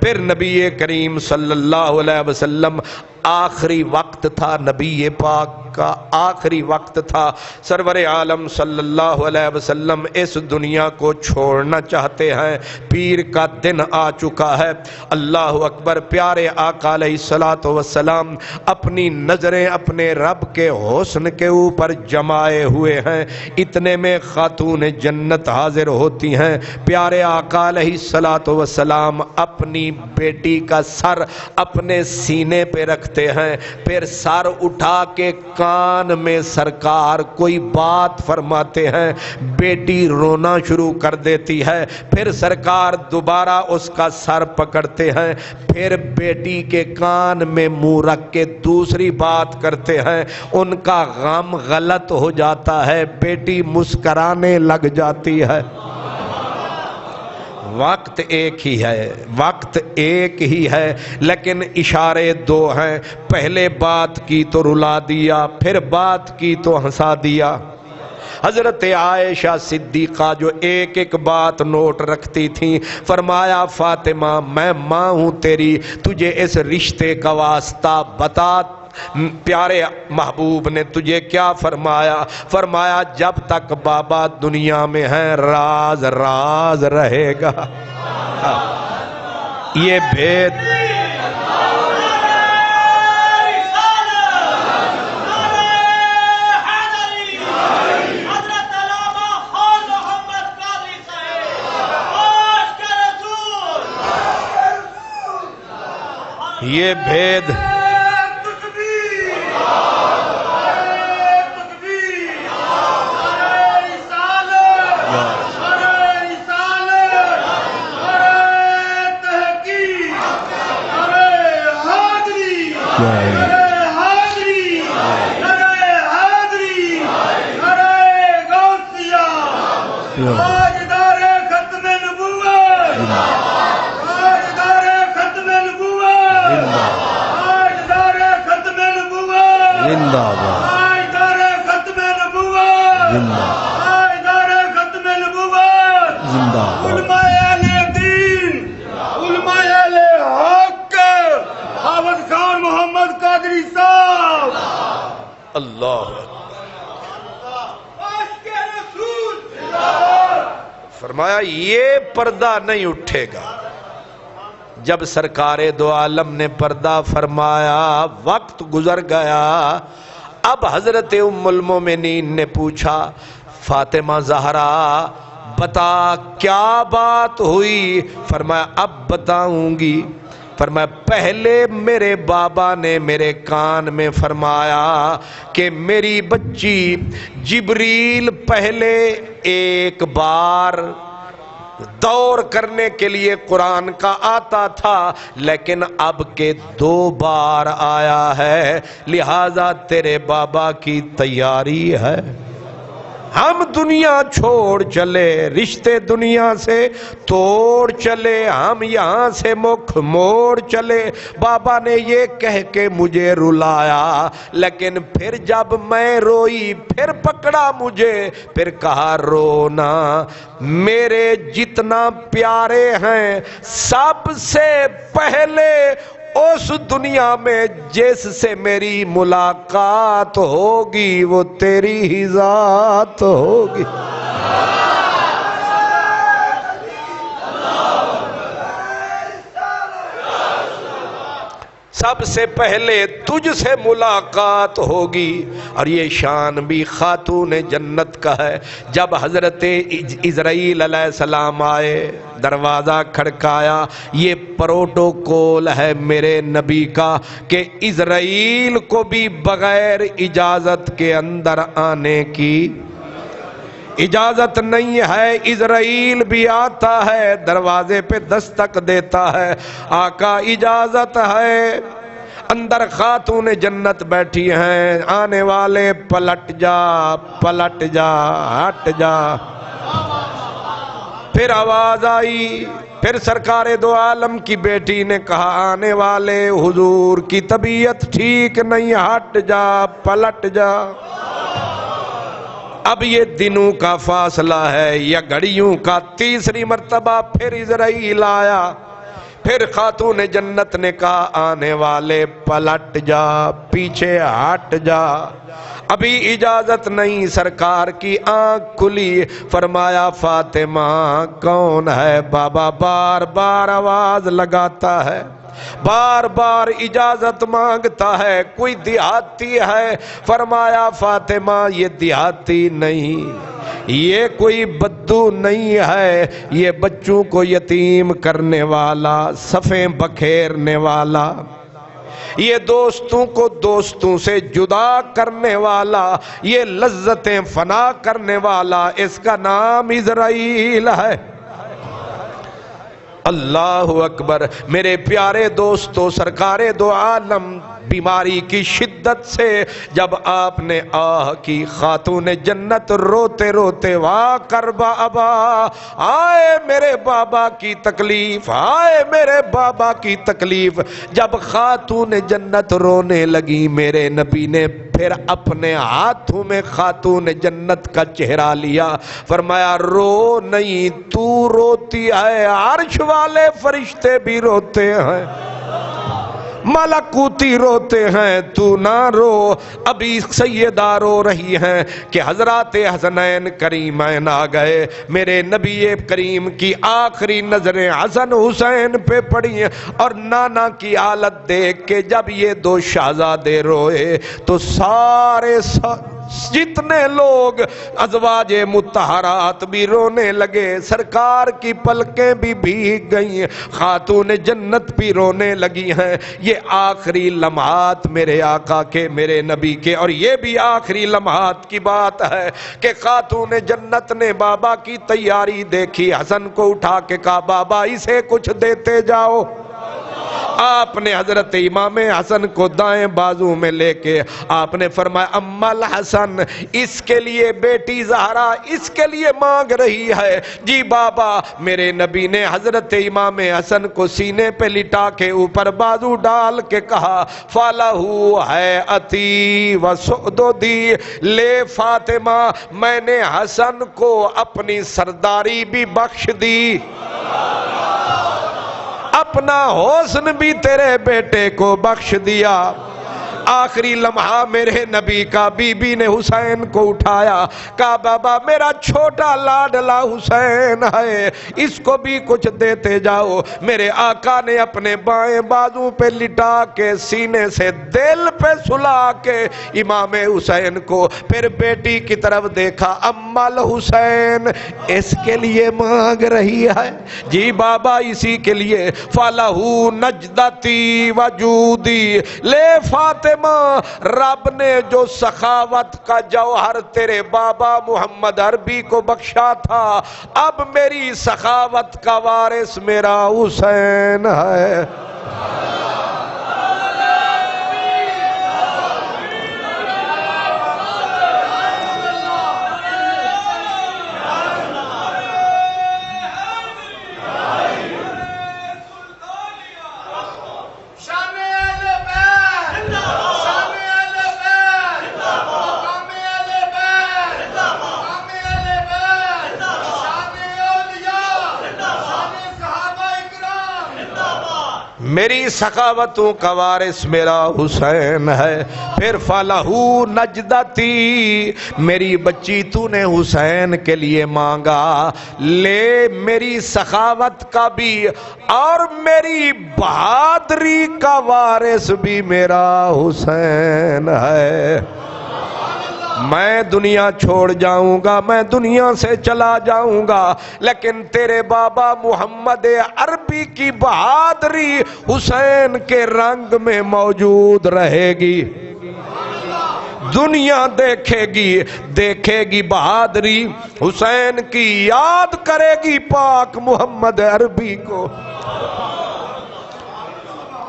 پھر نبی کریم صلی اللہ علیہ وسلم، آخری وقت تھا نبی پاک کا، آخری وقت تھا، سرور عالم صلی اللہ علیہ وسلم اس دنیا کو چھوڑنا چاہتے ہیں، پیر کا دن آ چکا ہے۔ اللہ اکبر، پیارے آقا علیہ الصلوۃ والسلام اپنی نظریں اپنے رب کے حسن کے اوپر جمائے ہوئے ہیں، اتنے میں خاتون جنت حاضر ہوتی ہیں۔ پیارے آقا علیہ الصلوۃ والسلام اپنی بیٹی کا سر اپنے سینے پہ رکھتے ہیں، پھر سر اٹھا کے کان میں سرکار کوئی بات فرماتے ہیں، بیٹی رونا شروع کر دیتی ہے، پھر سرکار دوبارہ اس کا سر پکڑتے ہیں، پھر بیٹی کے کان میں منہ رکھ کے دوسری بات کرتے ہیں، ان کا غم غلط ہو جاتا ہے، بیٹی مسکرانے لگ جاتی ہے۔ وقت ایک ہی ہے، وقت ایک ہی ہے، لیکن اشارے دو ہیں، پہلے بات کی تو رلا دیا، پھر بات کی تو ہنسا دیا۔ حضرت عائشہ صدیقہ جو ایک ایک بات نوٹ رکھتی تھیں، فرمایا فاطمہ میں ماں ہوں تیری، تجھے اس رشتے کا واسطہ بتا، پیارے محبوب نے تجھے کیا فرمایا؟ فرمایا جب تک بابا دنیا میں ہیں راز راز رہے گا۔ یہ بھید یہ بھید اللہ فرمایا یہ پردہ نہیں اٹھے گا. جب سرکار دو عالم نے پردہ فرمایا وقت گزر گیا. اب حضرت ام المومنین نے پوچھا فاطمہ زہرا بتا کیا بات ہوئی؟ فرمایا اب بتاؤں گی. فرمایا پہلے میرے بابا نے میرے کان میں فرمایا کہ میری بچی جبریل پہلے ایک بار دور کرنے کے لیے قرآن کا آتا تھا لیکن اب کے 2 بار آیا ہے، لہذا تیرے بابا کی تیاری ہے. ہم دنیا چھوڑ چلے، رشتے دنیا سے توڑ چلے، ہم یہاں سے مکھ موڑ چلے. بابا نے یہ کہہ کے مجھے رلایا لیکن پھر جب میں روئی پھر پکڑا مجھے، پھر کہا رونا. میرے جتنا پیارے ہیں سب سے پہلے اس دنیا میں جس سے میری ملاقات ہوگی وہ تیری ہی ذات ہوگی. سب سے پہلے تجھ سے ملاقات ہوگی. اور یہ شان بھی خاتون جنت کا ہے. جب حضرت عزرائیل علیہ السلام آئے، دروازہ کھڑکایا. یہ پروٹوکول ہے میرے نبی کا کہ عزرائیل کو بھی بغیر اجازت کے اندر آنے کی اجازت نہیں ہے. عزرائیل بھی آتا ہے، دروازے پہ دستک دیتا ہے، آقا اجازت ہے. اندر خاتون جنت بیٹھی ہیں، آنے والے پلٹ جا پلٹ جا ہٹ جا. پھر آواز آئی، پھر سرکار دو عالم کی بیٹی نے کہا آنے والے حضور کی طبیعت ٹھیک نہیں، ہٹ جا پلٹ جا. اب یہ دنوں کا فاصلہ ہے یا گھڑیوں کا. تیسری مرتبہ پھر عزرائیل آیا. پھر خاتون جنت نے کہا آنے والے پلٹ جا پیچھے ہٹ جا. ابھی اجازت نہیں. سرکار کی آنکھ کھلی. فرمایا فاطمہ کون ہے؟ بابا بار بار آواز لگاتا ہے، بار بار اجازت مانگتا ہے. کوئی دیہاتی ہے؟ فرمایا فاطمہ یہ دیہاتی نہیں، یہ کوئی بدو نہیں ہے، یہ بچوں کو یتیم کرنے والا، صفیں بکھیرنے والا، یہ دوستوں کو دوستوں سے جدا کرنے والا، یہ لذتیں فنا کرنے والا، اس کا نام عزرائیل ہے. اللہ اکبر. میرے پیارے دوستو، سرکار دو عالم بیماری کی شدت سے جب آپ نے آہ کی، خاتون جنت روتے روتے وا کربا ابا، آئے میرے بابا کی تکلیف، آئے میرے بابا کی تکلیف. جب خاتون جنت رونے لگی، میرے نبی نے پھر اپنے ہاتھوں میں خاتون جنت کا چہرہ لیا. فرمایا رو نہیں، تو روتی ہے، عرش والے فرشتے بھی روتے ہیں، ملکوتی روتے ہیں، تو نہ رو. ابھی سیدہ رو رہی ہیں کہ حضرات حسنین کریمین آ گئے. میرے نبی کریم کی آخری نظریں حسن حسین پہ پڑی ہیں اور نانا کی حالت دیکھ کے جب یہ 2 شہزادے روئے تو سارے جتنے لوگ ازواج مطہرات بھی رونے لگے. سرکار کی پلکیں بھی بھیگ گئیں، خاتون جنت بھی رونے لگی ہیں. یہ آخری لمحات میرے آقا کے، میرے نبی کے، اور یہ بھی آخری لمحات کی بات ہے کہ خاتون جنت نے بابا کی تیاری دیکھی. حسن کو اٹھا کے کہا بابا اسے کچھ دیتے جاؤ. آپ نے حضرت امام حسن کو دائیں بازو میں لے کے آپ نے فرمایا اما الحسن، اس کے لیے بیٹی زہرا اس کے لیے مانگ رہی ہے. جی بابا. میرے نبی نے حضرت امام حسن کو سینے پہ لٹا کے اوپر بازو ڈال کے کہا فَلَهُ حَيْعَتِي وَسُعْدُدِي، لے فاطمہ میں نے حسن کو اپنی سرداری بھی بخش دی، اپنا حسن بھی تیرے بیٹے کو بخش دیا. آخری لمحہ میرے نبی کا بی بی نے حسین کو اٹھایا، کہا بابا میرا چھوٹا لاڈلا حسین ہے، اس کو بھی کچھ دیتے جاؤ۔ میرے آقا نے اپنے بائیں بازو پہ لٹا کے سینے سے دل پہ سلا کے امام حسین کو، پھر بیٹی کی طرف دیکھا، اما الحسین اس کے لیے مانگ رہی ہے؟ جی بابا اسی کے لیے۔ فَلَهُ نَجْدَتِي وَجُودِي، لے فاطمہ، رب نے جو سخاوت کا جوہر تیرے بابا محمد عربی کو بخشا تھا، اب میری سخاوت کا وارث میرا حسین ہے۔ میری سخاوتوں کا وارث میرا حسین ہے۔ پھر فَلَهُ نَجْدَتِي، میری بچی تو نے حسین کے لیے مانگا، لے میری سخاوت کا بھی اور میری بہادری کا وارث بھی میرا حسین ہے۔ میں دنیا چھوڑ جاؤں گا، میں دنیا سے چلا جاؤں گا، لیکن تیرے بابا محمد عربی کی بہادری حسین کے رنگ میں موجود رہے گی۔ دنیا دیکھے گی بہادری حسین کی، یاد کرے گی پاک محمد عربی کو۔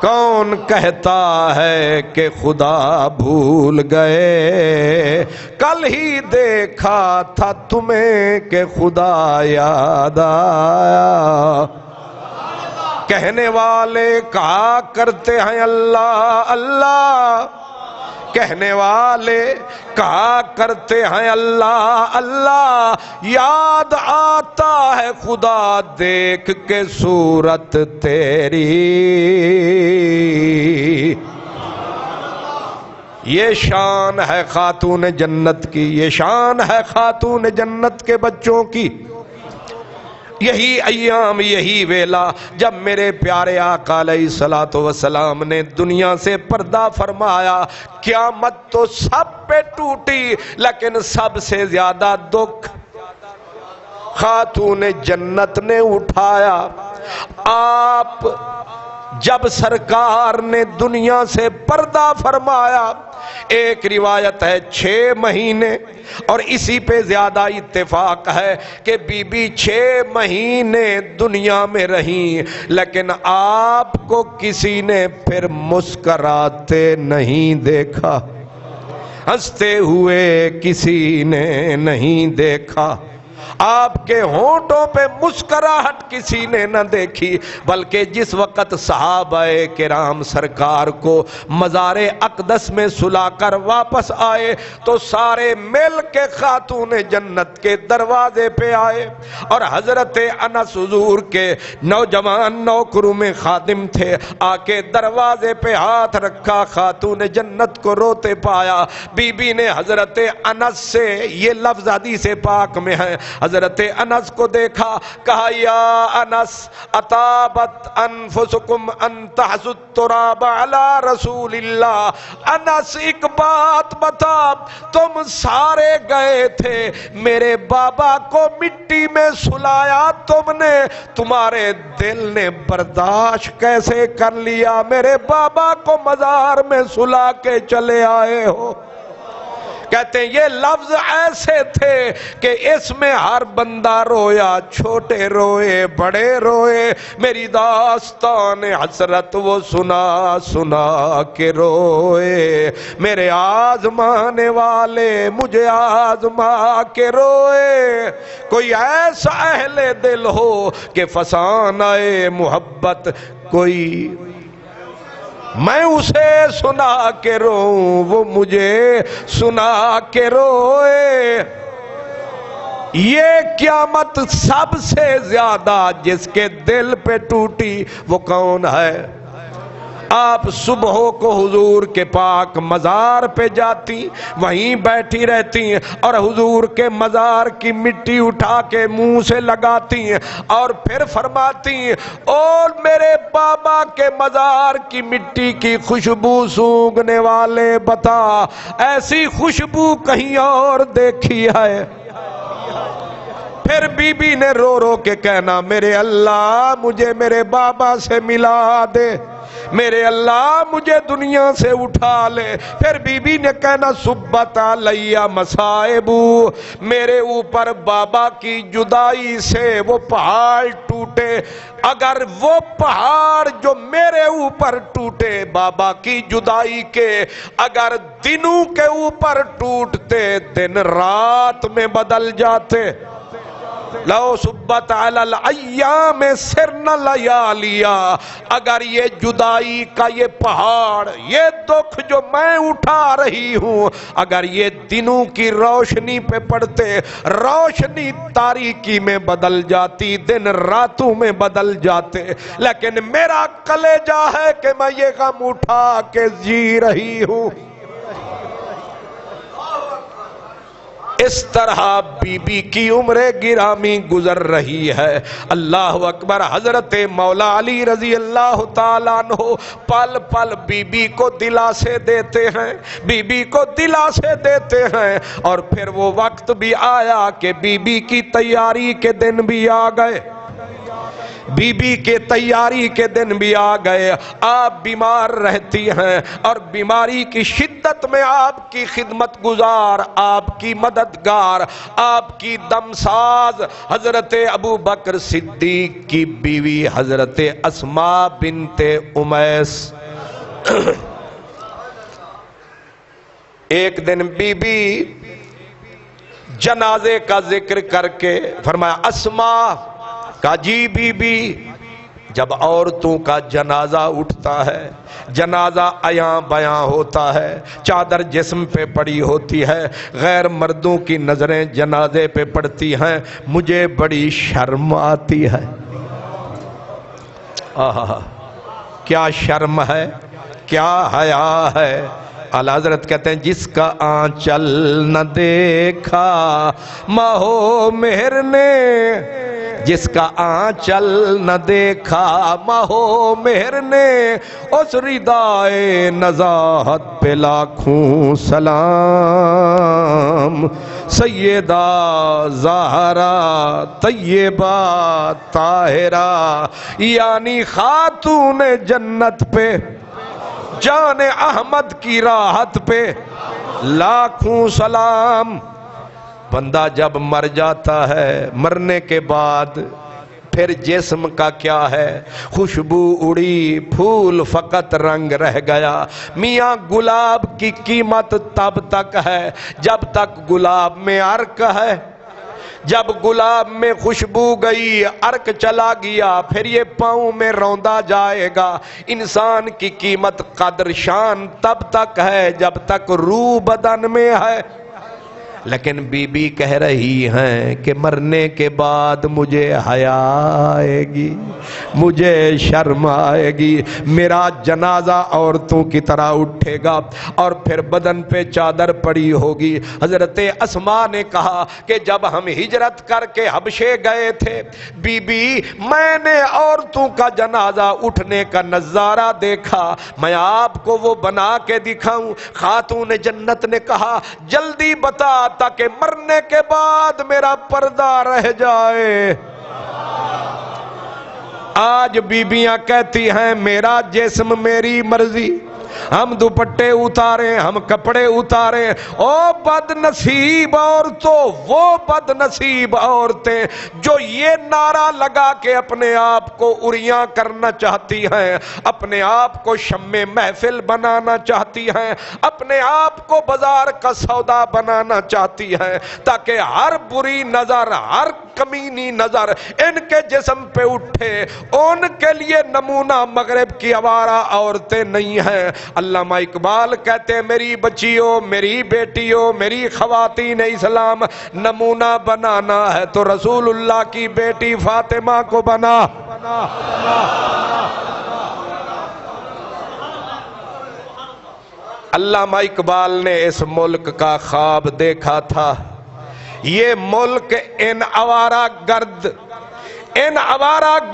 کون کہتا ہے کہ خدا بھول گئے، کل ہی دیکھا تھا تمہیں کہ خدا یاد آیا۔ کہنے والے کہا کرتے ہیں اللہ اللہ، کہنے والے کہا کرتے ہیں اللہ اللہ، یاد آتا ہے خدا دیکھ کے صورت تیری۔ یہ شان ہے خاتون جنت کی، یہ شان ہے خاتون جنت کے بچوں کی۔ یہی ایام، یہی ویلا جب میرے پیارے آقا علیہ الصلوۃ والسلام نے دنیا سے پردہ فرمایا، قیامت تو سب پہ ٹوٹی، لیکن سب سے زیادہ دکھ خاتون جنت نے اٹھایا۔ آپ جب سرکار نے دنیا سے پردہ فرمایا، ایک روایت ہے 6 مہینے، اور اسی پہ زیادہ اتفاق ہے کہ بی بی 6 مہینے دنیا میں رہیں، لیکن آپ کو کسی نے پھر مسکراتے نہیں دیکھا، ہنستے ہوئے کسی نے نہیں دیکھا، آپ کے ہونٹوں پہ مسکراہٹ کسی نے نہ دیکھی، بلکہ جس وقت صحابہ کرام سرکار کو مزار اقدس میں سلا کر واپس آئے تو سارے مل کے خاتون جنت کے دروازے پہ آئے، اور حضرت انس حضور کے نوجوان نوکروں میں خادم تھے، آ کے دروازے پہ ہاتھ رکھا، خاتون جنت کو روتے پایا۔ بی بی نے حضرت انس سے، یہ لفظ حدیث پاک میں ہے، حضرت انس کو دیکھا، کہا یا انس اطابت انفسکم ان تحسوا التراب علی رسول اللہ۔ انس ایک بات بتا، تم سارے گئے تھے، میرے بابا کو مٹی میں سلایا تم نے، تمہارے دل نے برداشت کیسے کر لیا میرے بابا کو مزار میں سلا کے چلے آئے ہو؟ کہتے ہیں یہ لفظ ایسے تھے کہ اس میں ہر بندہ رویا، چھوٹے روئے، بڑے روئے، میری داستان حسرت وہ سنا سنا کے روئے، میرے آزمانے والے مجھے آزما کے روئے۔ کوئی ایسا اہل دل ہو کہ فسانہ محبت کوئی میں اسے سنا کے روؤں، وہ مجھے سنا کے روئے۔ یہ قیامت سب سے زیادہ جس کے دل پہ ٹوٹی وہ کون ہے؟ آپ صبحوں کو حضور کے پاک مزار پہ جاتی، وہیں بیٹھی رہتی ہیں اور حضور کے مزار کی مٹی اٹھا کے منہ سے لگاتی ہیں اور پھر فرماتی ہیں اور میرے بابا کے مزار کی مٹی کی خوشبو سونگھنے والے بتا ایسی خوشبو کہیں اور دیکھی ہے؟ پھر بی بی نے رو رو کے کہنا میرے اللہ مجھے میرے بابا سے ملا دے، میرے اللہ مجھے دنیا سے اٹھا لے۔ پھر بی بی نے کہنا سبت علیہ مصائب، میرے اوپر بابا کی جدائی سے وہ پہاڑ ٹوٹے، اگر وہ پہاڑ جو میرے اوپر ٹوٹے بابا کی جدائی کے اگر دنوں کے اوپر ٹوٹتے دن رات میں بدل جاتے، لو سبت علی الایام سرن لیالیا، اگر یہ جدائی کا یہ پہاڑ یہ دکھ جو میں اٹھا رہی ہوں اگر یہ دنوں کی روشنی پہ پڑتے، روشنی تاریکی میں بدل جاتی، دن راتوں میں بدل جاتے، لیکن میرا کلیجہ ہے کہ میں یہ غم اٹھا کے جی رہی ہوں۔ اس طرح بی بی کی عمر گرامی گزر رہی ہے۔ اللہ اکبر۔ حضرت مولا علی رضی اللہ تعالیٰ عنہ پل پل بی بی کو دلاسے دیتے ہیں، بی بی کو دلاسے دیتے ہیں، اور پھر وہ وقت بھی آیا کہ بی بی کی تیاری کے دن بھی آ گئے، بی بی کے تیاری کے دن بھی آ گئے۔ آپ بیمار رہتی ہیں اور بیماری کی شدت میں آپ کی خدمت گزار، آپ کی مددگار، آپ کی دمساز حضرت ابو بکر صدیق کی بیوی حضرت اسماء بنت امیس۔ ایک دن بی بی جنازے کا ذکر کر کے فرمایا اسماء کہا جی بی بی، جب عورتوں کا جنازہ اٹھتا ہے، جنازہ عیاں بیاں ہوتا ہے، چادر جسم پہ پڑی ہوتی ہے، غیر مردوں کی نظریں جنازے پہ پڑتی ہیں، مجھے بڑی شرم آتی ہے۔ آہا کیا شرم ہے، کیا حیا ہے۔ اعلیٰ حضرت کہتے ہیں جس کا آنچل نہ دیکھا ماہو مہر نے، جس کا آنچل نہ دیکھا ماہو مہر نے، اس ردائے نزاہت پہ لاکھوں سلام، سیدہ زہرا طیبہ طاہرہ، یعنی خاتون جنت پہ، جان احمد کی راحت پہ لاکھوں سلام۔ بندہ جب مر جاتا ہے، مرنے کے بعد پھر جسم کا کیا ہے، خوشبو اڑی، پھول فقط رنگ رہ گیا۔ میاں گلاب کی قیمت تب تک ہے جب تک گلاب میں عرق ہے، جب گلاب میں خوشبو گئی عرق چلا گیا پھر یہ پاؤں میں روندا جائے گا۔ انسان کی قیمت قدر شان تب تک ہے جب تک روح بدن میں ہے۔ لیکن بی بی کہہ رہی ہیں کہ مرنے کے بعد مجھے حیا آئے گی، مجھے شرم آئے گی، میرا جنازہ عورتوں کی طرح اٹھے گا اور پھر بدن پہ چادر پڑی ہوگی۔ حضرت اسماء نے کہا کہ جب ہم ہجرت کر کے حبشے گئے تھے بی بی میں نے عورتوں کا جنازہ اٹھنے کا نظارہ دیکھا، میں آپ کو وہ بنا کے دکھاؤں؟ خاتون جنت نے کہا جلدی بتا تاکہ مرنے کے بعد میرا پردہ رہ جائے۔ آج بیویاں کہتی ہیں میرا جسم میری مرضی، ہم دوپٹے اتاریں، ہم کپڑے اتاریں۔ او بد نصیب عورتوں، وہ بد نصیب عورتیں جو یہ نعرہ لگا کے اپنے آپ کو اریاں کرنا چاہتی ہیں، اپنے آپ کو شمع محفل بنانا چاہتی ہیں، اپنے آپ کو بازار کا سودا بنانا چاہتی ہیں تاکہ ہر بری نظر، ہر کمینی نظر ان کے جسم پہ اٹھے۔ ان کے لیے نمونہ مغرب کی آوارہ عورتیں نہیں ہیں۔ علامہ اقبال کہتے ہیں میری بچیوں، میری بیٹیوں، میری خواتین اسلام، نمونہ بنانا ہے تو رسول اللہ کی بیٹی فاطمہ کو بنا۔ علامہ اقبال نے اس ملک کا خواب دیکھا تھا، یہ ملک ان آوارہ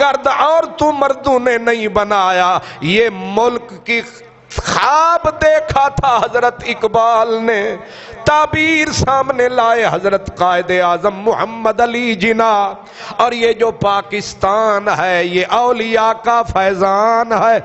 گرد عورتوں مردوں نے نہیں بنایا، یہ ملک کی خواب دیکھا تھا حضرت اقبال نے، تعبیر سامنے لائے حضرت قائد اعظم محمد علی جناح، اور یہ جو پاکستان ہے یہ اولیاء کا فیضان ہے۔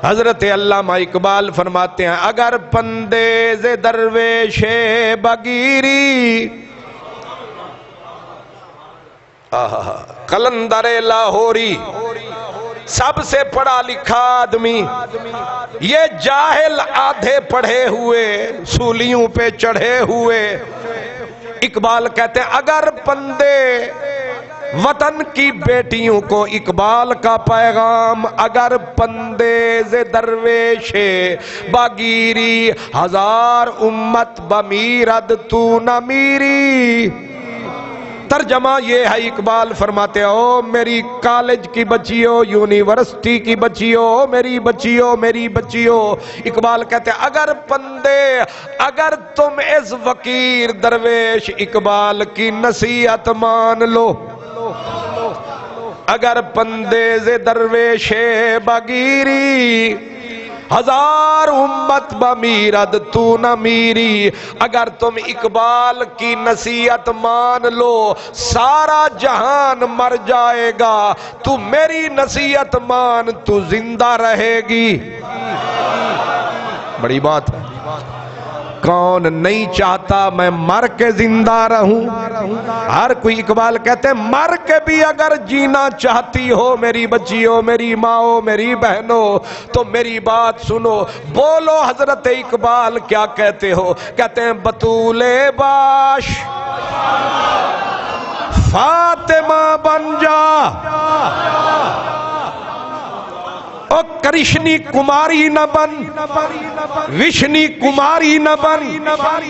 حضرت علامہ اقبال فرماتے ہیں اگر پندیز درویش بگیری، قلندر لاہوری، سب سے پڑھا لکھا آدمی، یہ جاہل آدھے پڑھے ہوئے سولیوں پہ چڑھے ہوئے، اقبال کہتے ہیں اگر پندے وطن کی بیٹیوں کو اقبال کا پیغام، اگر پندیز درویش باگیری، ہزار امت بمیرد تو نہ میری۔ ترجمہ یہ ہے، اقبال فرماتے ہو میری کالج کی بچیوں، یونیورسٹی کی بچیوں، میری بچیوں، اقبال کہتے ہیں اگر پندے، اگر تم اس فقیر درویش اقبال کی نصیحت مان لو، اگر پندیز درویش باگیری، ہزار امت بمیرد تو نہ میری، اگر تم اقبال کی نصیحت مان لو سارا جہان مر جائے گا، تو میری نصیحت مان تو زندہ رہے گی۔ بڑی بات ہے، کون نہیں چاہتا میں مر کے زندہ رہوں؟ ہر کوئی، اقبال کہتے ہیں مر کے بھی اگر جینا چاہتی ہو میری بچیوں، میری ماں، میری بہنوں، تو میری بات سنو، بولو حضرت اقبال کیا کہتے ہو؟ کہتے ہیں بطول باش فاطمہ بن جا، او کرشنی کماری نہ بن، وشنی کماری نہ بن،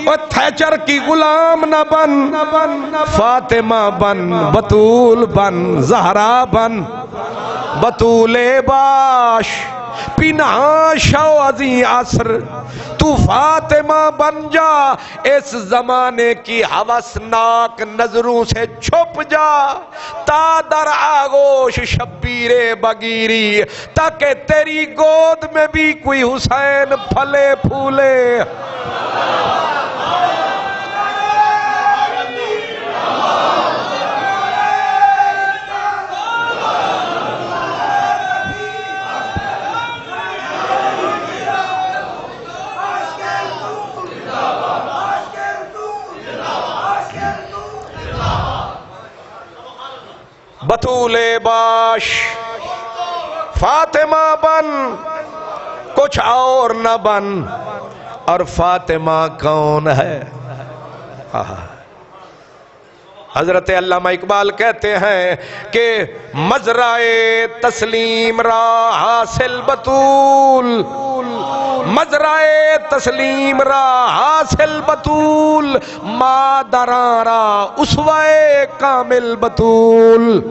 او تھیچر کی غلام نہ بن، فاطمہ بن، بطول بن، زہرا بن، بطول باش پنہاں شو ازیں عصر، تو فاطمہ بن جا، اس زمانے کی ہوسناک نظروں سے چھپ جا، تا در آغوش شبیر بگیری، تاکہ تیری گود میں بھی کوئی حسین پھلے پھولے۔ بطول باش فاطمہ بن، کچھ اور نہ بن۔ اور فاطمہ کون ہے؟ حضرت علامہ اقبال کہتے ہیں کہ مزرعے تسلیم را حاصل بطول، مزرعے تسلیم را حاصل بطول، مادراں را اسوائے کامل بطول۔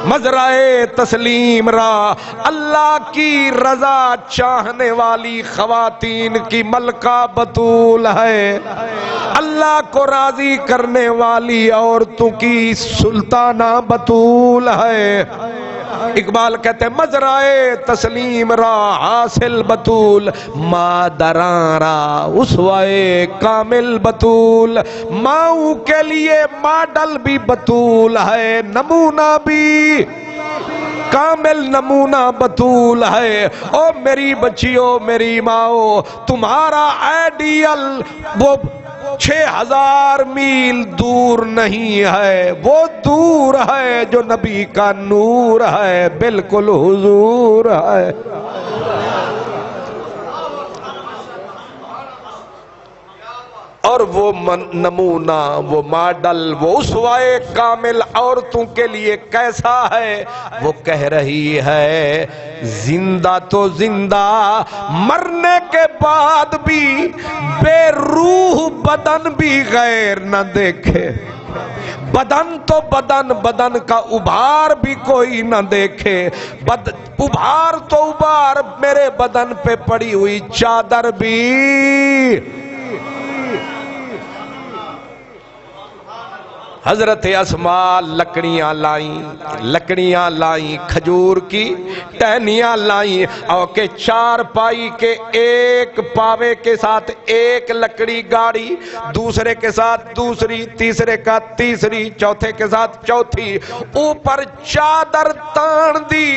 مزرعے تسلیم را اللہ کی رضا چاہنے والی خواتین کی ملکہ بطول ہے، اللہ کو راضی کرنے والی عورتوں کی سلطانہ بطول ہے۔ اقبال کہتے ہیں مزرعے تسلیم را حاصل بطول، مادراں را اسوائے کامل بطول، ماؤں کے لیے ماڈل بھی بطول ہے، نمونہ بھی کامل نمونہ بطول ہے۔ او میری بچیوں، میری ماؤں، تمہارا آئیڈیل وہ 6000 میل دور نہیں ہے، وہ دور ہے جو نبی کا نور ہے، بالکل حضور ہے۔ اور وہ نمونہ، وہ ماڈل، وہ اسوائے کامل عورتوں کے لیے کیسا ہے؟ وہ کہہ رہی ہے زندہ تو زندہ، مرنے کے بعد بھی بے روح بدن بھی غیر نہ دیکھے، بدن تو بدن، بدن کا ابھار بھی کوئی نہ دیکھے، ابھار تو ابھار، میرے بدن پہ پڑی ہوئی چادر بھی حضرت اسماء لکڑیاں لائیں کھجور کی ٹہنیاں لائیں، اور کہ چار پائی کے ایک پاوے کے ساتھ ایک لکڑی گاڑی، دوسرے کے ساتھ دوسری، تیسرے کا تیسری، چوتھے کے ساتھ چوتھی، اوپر چادر تان دی،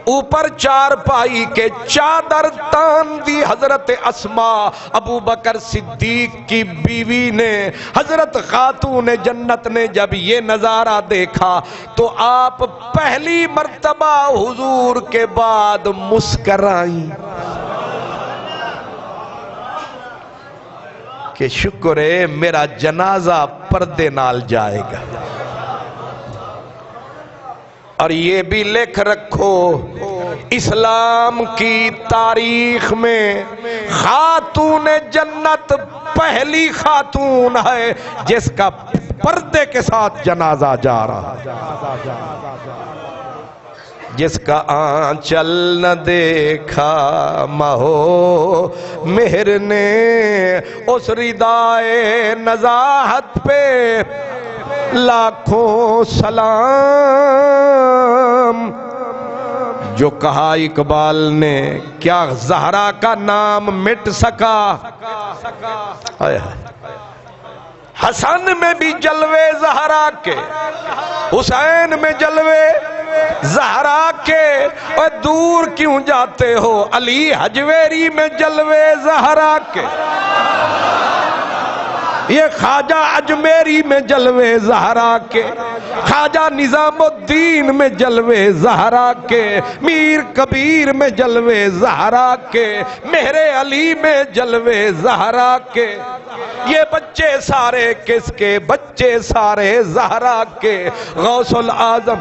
اوپر چار پائی کے چادر تان دی حضرت اسماء ابو بکر صدیق کی بیوی نے، حضرت خاتون جنت نے جب یہ نظارہ دیکھا تو آپ پہلی مرتبہ حضور کے بعد مسکرائیں کہ شکر ہے میرا جنازہ پردے نال جائے گا۔ اور یہ بھی لکھ رکھو، اسلام کی تاریخ میں خاتون جنت پہلی خاتون ہے جس کا پردے کے ساتھ جنازہ جا رہا، جس کا آنچل نہ دیکھا مہو مہر نے، اس ردائے نزاہت پہ لاکھوں سلام۔ جو کہا اقبال نے، کیا زہرا کا نام مٹ سکا؟ حسن میں بھی جلوے زہرا کے، حسین میں جلوے زہرا کے، اور دور کیوں جاتے ہو علی حجویری میں جلوے زہرا کے، یہ خواجہ اجمیری میں جلوے زہرا کے، خواجہ نظام الدین میں جلوے زہرا کے، میر کبیر میں جلوے زہرا کے، مہر علی میں جلوے زہرا کے، یہ بچے سارے کس کے؟ بچے سارے زہرا کے۔ غوث العظم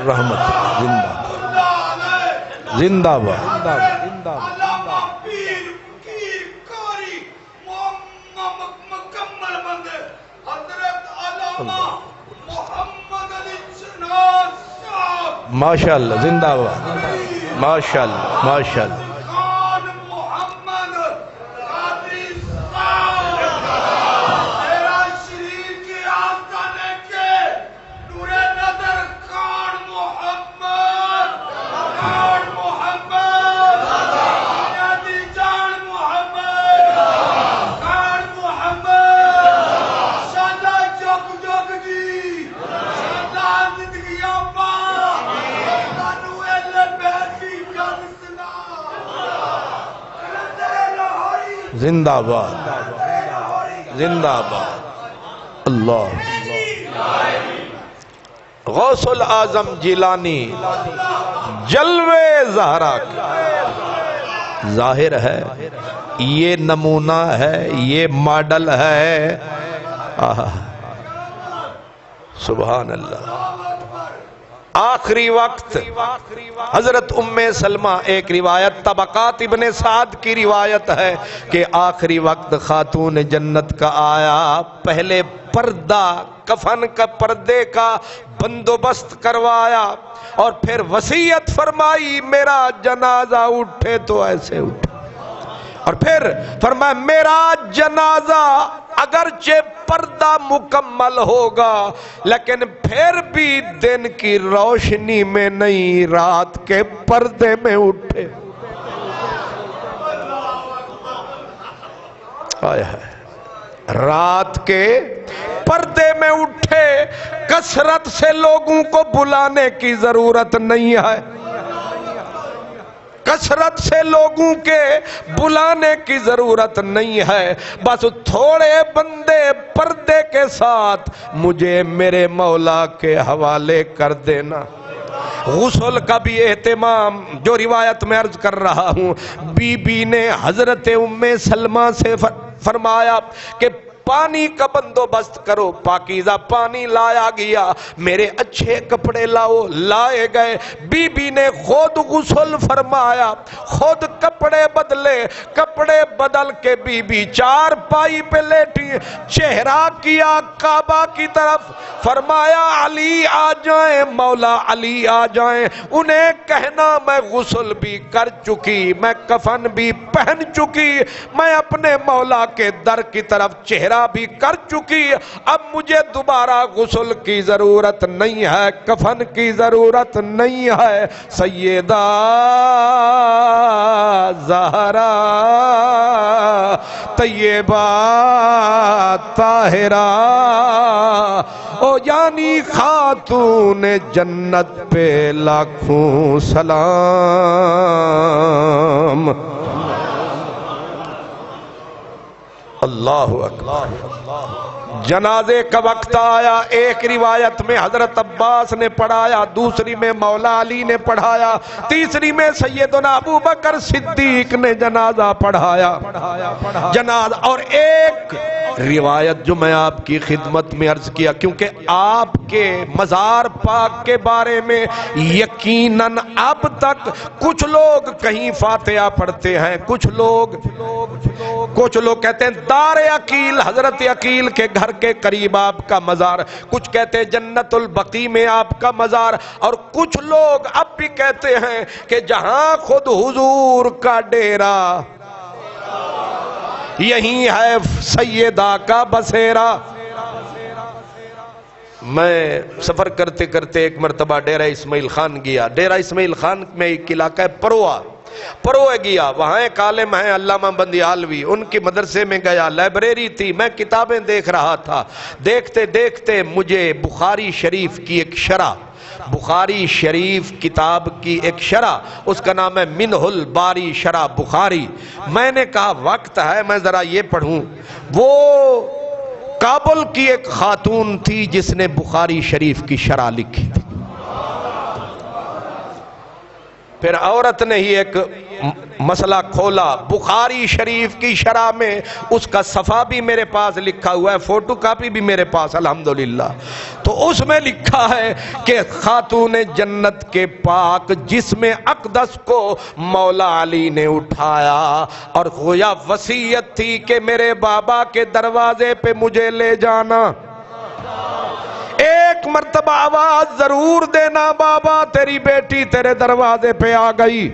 رحمت زندہ باد، علامہ پیر کی کاری مکمل بندے حضرت علامہ محمد علی جناح صاحب، ماشاءاللہ زندہ باد، ماشاءاللہ ماشاءاللہ۔ خان محمد قادری صاحب، تیرا شریف کی آستانے کے نور نظر خان محمد، خان محمد، یادی جان محمد، خان محمد، شادہ جگ جگ جی، شادہ زندگی آبا، تانو اہل بیت کی جان سنا، کلندر لاہوری، زندہ باد، زندہ باد، اللہ۔ غوث العظم جیلانی جلوے زہرا کا ظاہر ہے، یہ نمونہ ہے، یہ ماڈل ہے۔ سبحان اللہ۔ آخری وقت حضرت ام سلمہ، ایک روایت طبقات ابن سعد کی روایت ہے کہ آخری وقت خاتون جنت کا آیا، پہلے پردہ کفن کا پردے کا بندوبست کروایا اور پھر وصیت فرمائی میرا جنازہ اٹھے تو ایسے اٹھے، اور پھر فرمایا میرا جنازہ اگرچہ پردہ مکمل ہوگا لیکن پھر بھی دن کی روشنی میں نہیں، رات کے پردے میں اٹھے۔ آیا ہے رات کے پردے میں اٹھے، کثرت سے لوگوں کو بلانے کی ضرورت نہیں ہے، کثرت سے لوگوں کے بلانے کی ضرورت نہیں ہے، بس تھوڑے بندے پردے کے ساتھ مجھے میرے مولا کے حوالے کر دینا۔ غسل کا بھی اہتمام جو روایت میں عرض کر رہا ہوں، بی بی نے حضرت ام سلمہ سے فرمایا کہ پانی کا بندوبست کرو، پاکیزہ پانی لایا گیا، میرے اچھے کپڑے لاؤ، لائے گئے، بی بی نے خود غسل فرمایا، خود کپڑے بدلے، کپڑے بدل کے بی بی چار پائی پہ لیٹی، چہرہ کیا کعبہ کی طرف، فرمایا علی آ جائیں، مولا علی آ جائیں، انہیں کہنا میں غسل بھی کر چکی، میں کفن بھی پہن چکی، میں اپنے مولا کے در کی طرف چہرہ بھی کر چکی، اب مجھے دوبارہ غسل کی ضرورت نہیں ہے، کفن کی ضرورت نہیں ہے۔ سیدہ زہرا طیبہ طاہرہ او یعنی خاتون جنت پہ لاکھوں سلام۔ اللہ اکبر۔ جنازے کا وقت آیا، ایک روایت میں حضرت عباس نے پڑھایا، دوسری میں مولا علی نے پڑھایا، تیسری میں سیدنا ابو بکر صدیق نے جنازہ پڑھایا جنازہ۔ اور ایک روایت جو میں آپ کی خدمت میں عرض کیا، کیونکہ آپ کے مزار پاک کے بارے میں یقیناً اب تک کچھ لوگ کہیں فاتحہ پڑھتے ہیں، کچھ لوگ کہتے ہیں دار عقیل، حضرت عقیل کے گھر کے قریب آپ کا مزار، کچھ کہتے ہیں جنت البقیع میں آپ کا مزار، اور کچھ لوگ اب بھی کہتے ہیں کہ جہاں خود حضور کا ڈیرا یہی ہے سیدہ کا بسیرا۔ میں سفر کرتے کرتے ایک مرتبہ ڈیرہ اسماعیل خان گیا، ڈیرہ اسماعیل خان میں ایک علاقہ ہے پروہ گیا، وہاں ایک عالم ہیں علامہ بندیالوی، ان کی مدرسے میں گیا، لائبریری تھی، میں کتابیں دیکھ رہا تھا، دیکھتے دیکھتے مجھے بخاری شریف کی ایک شرح، بخاری شریف کتاب کی ایک شرح، اس کا نام ہے منہ الباری شرح بخاری، میں نے کہا وقت ہے میں ذرا یہ پڑھوں۔ وہ کابل کی ایک خاتون تھی جس نے بخاری شریف کی شرح لکھی تھی، پھر عورت نے ہی ایک مسئلہ کھولا، بخاری شریف کی شرح میں اس کا صفحہ بھی میرے پاس لکھا ہوا ہے، فوٹو کاپی بھی میرے پاس الحمدللہ، تو اس میں لکھا ہے کہ خاتون جنت کے پاک جسم اقدس کو مولا علی نے اٹھایا اور گویا وصیت تھی کہ میرے بابا کے دروازے پہ مجھے لے جانا، ایک مرتبہ آواز ضرور دینا بابا تیری بیٹی تیرے دروازے پہ آ گئی۔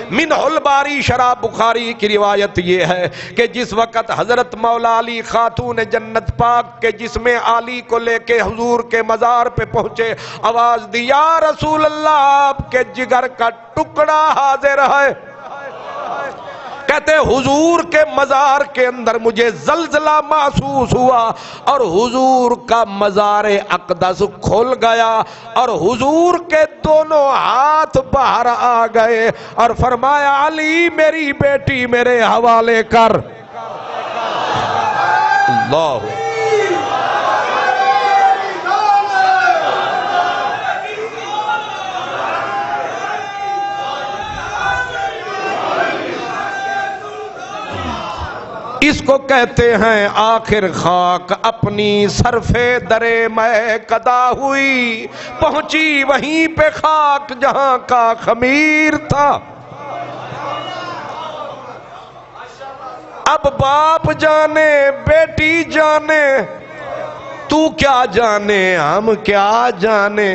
منہ الباری شرح بخاری کی روایت یہ ہے کہ جس وقت حضرت مولا علی خاتون جنت پاک کے جسم عالی کو لے کے حضور کے مزار پہ پہنچے، آواز دی یا رسول اللہ آپ کے جگر کا ٹکڑا حاضر ہے۔ کہتے حضور کے مزار کے اندر مجھے زلزلہ محسوس ہوا اور حضور کا مزار اقدس کھل گیا اور حضور کے دونوں ہاتھ باہر آ گئے اور فرمایا علی میری بیٹی میرے حوالے کر۔ اللہ اس کو کہتے ہیں آخر خاک اپنی صرف درے میں قضا ہوئی، پہنچی وہیں پہ خاک جہاں کا خمیر تھا۔ اب باپ جانے بیٹی جانے تو کیا جانے ہم کیا جانے،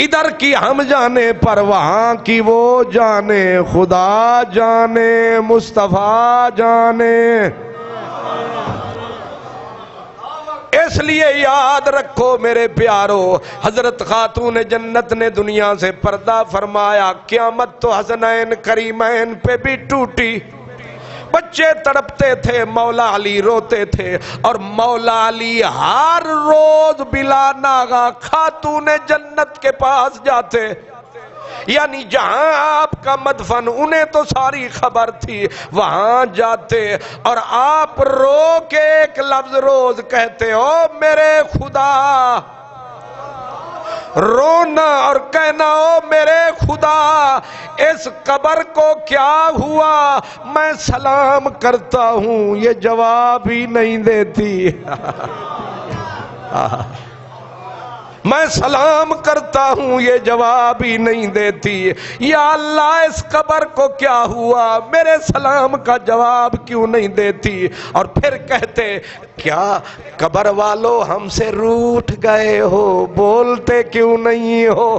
ادھر کی ہم جانے پر وہاں کی وہ جانے، خدا جانے مصطفیٰ جانے۔ اس لیے یاد رکھو میرے پیارو، حضرت خاتون جنت نے دنیا سے پردہ فرمایا، قیامت تو حسنین کریمین پہ بھی ٹوٹی۔ بچے تڑپتے تھے، مولا علی روتے تھے، اور مولا علی ہر روز بلا ناغہ خاتون جنت کے پاس جاتے، یعنی جہاں آپ کا مدفن انہیں تو ساری خبر تھی، وہاں جاتے اور آپ رو کے ایک لفظ روز کہتے، او میرے خدا، رونا اور کہنا، او میرے خدا اس قبر کو کیا ہوا، میں سلام کرتا ہوں یہ جواب ہی نہیں دیتی۔ میں سلام کرتا ہوں یہ جواب ہی نہیں دیتی، یا اللہ اس قبر کو کیا ہوا، میرے سلام کا جواب کیوں نہیں دیتی۔ اور پھر کہتے، کیا قبر والو ہم سے روٹھ گئے ہو، بولتے کیوں نہیں ہو۔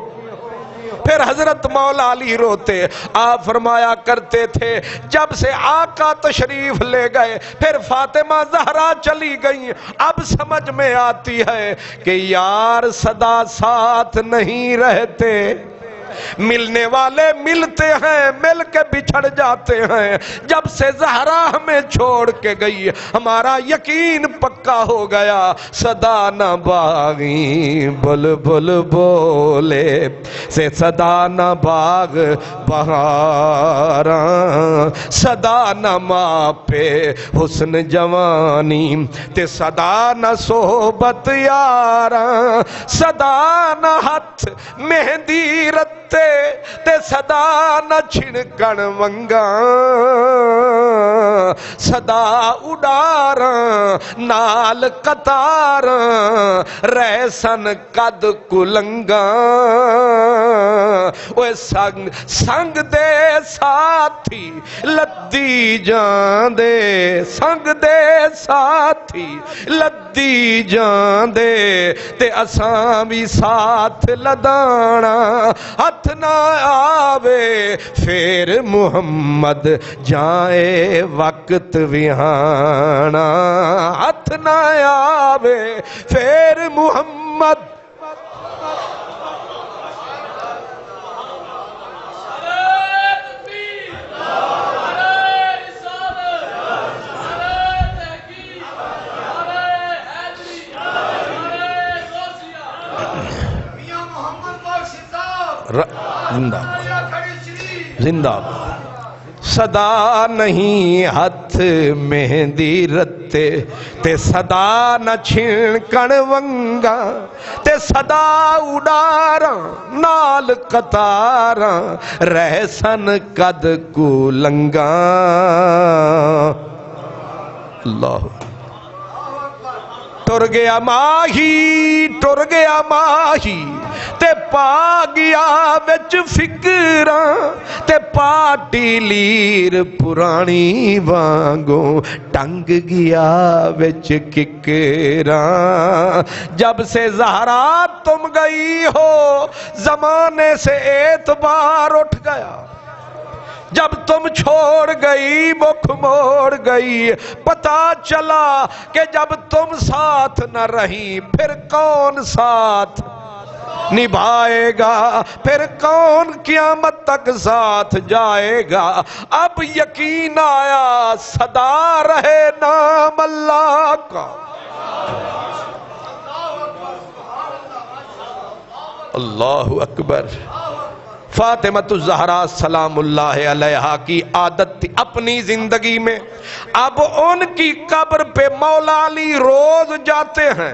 پھر حضرت مولا علی روتے، آپ فرمایا کرتے تھے جب سے آقا تشریف لے گئے، پھر فاطمہ زہرا چلی گئیں، اب سمجھ میں آتی ہے کہ یار صدا ساتھ نہیں رہتے، ملنے والے ملتے ہیں، مل کے بچھڑ جاتے ہیں۔ جب سے زہرا ہمیں چھوڑ کے گئی، ہمارا یقین پکا ہو گیا، صدا نہ باغی بلبل بولے سے صدا نہ باغ بہاراں، صدا نہ ماپے حسن جوانی تے صدا نہ صحبت یاراں، صدا نہ ہاتھ مہندی رتے تے صدا نہ چھڑکن ونگاں، صدا اڈاراں نال قطاراں رہسن قد کلنگاں، اوے سنگ سنگ دے ساتھی لدی جان دے، سنگ دے ساتھی لدی جان دے تے اساں بھی ساتھ لدانا، ہاتھ نہ آوے پھر محمد جائے وقت وہانا، ہاتھ نہ آوے پھر محمد۔ زندہ زندہ صدا نہیں ہاتھ مہندی رتے تے صدا نہ چھڑکن ونگا تے صدا اڈاراں نال قطاراں رہسن قد کولنگاں۔ اللہ ٹر گیا ماہی، ٹر گیا ماہی تے پا گیا وچ فکراں تے پاٹی لیر پرانی وانگوں ٹنگ گیا وچ ککراں۔ جب سے زہرا تم گئی ہو زمانے سے اعتبار اٹھ گیا، جب تم چھوڑ گئی مکھ موڑ گئی، پتا چلا کہ جب تم ساتھ نہ رہی پھر کون ساتھ نبھائے گا، پھر کون قیامت تک ساتھ جائے گا۔ اب یقین آیا صدا رہے نام اللہ کا۔ اللہ اکبر۔ فاطمۃ الزہرا سلام اللہ علیہا کی عادت تھی اپنی زندگی میں، اب ان کی قبر پہ مولا علی روز جاتے ہیں۔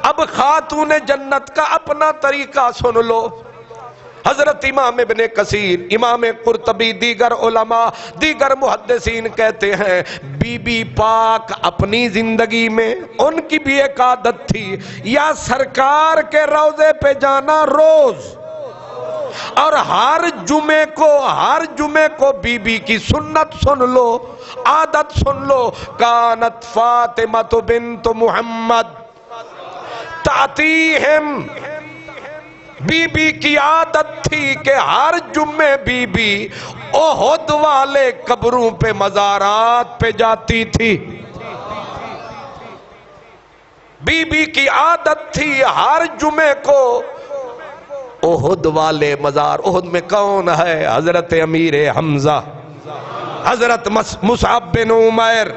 اب خاتون جنت کا اپنا طریقہ سن لو۔ حضرت امام ابن کثیر، امام قرطبی، دیگر علماء، دیگر محدثین کہتے ہیں بی بی پاک اپنی زندگی میں ان کی بھی ایک عادت تھی، یا سرکار کے روضے پہ جانا روز، اور ہر جمعے کو بی بی کی سنت سن لو، عادت سن لو۔ کانت فاطمہ بنت محمد تاتیہم، بی بی کی عادت تھی کہ ہر جمعے بی بی احد والے قبروں پہ مزارات پہ جاتی تھی. بی بی کی عادت تھی ہر جمعے کو احد والے مزار. احد میں کون ہے؟ حضرت امیر حمزہ، حضرت مصعب بن عمیر،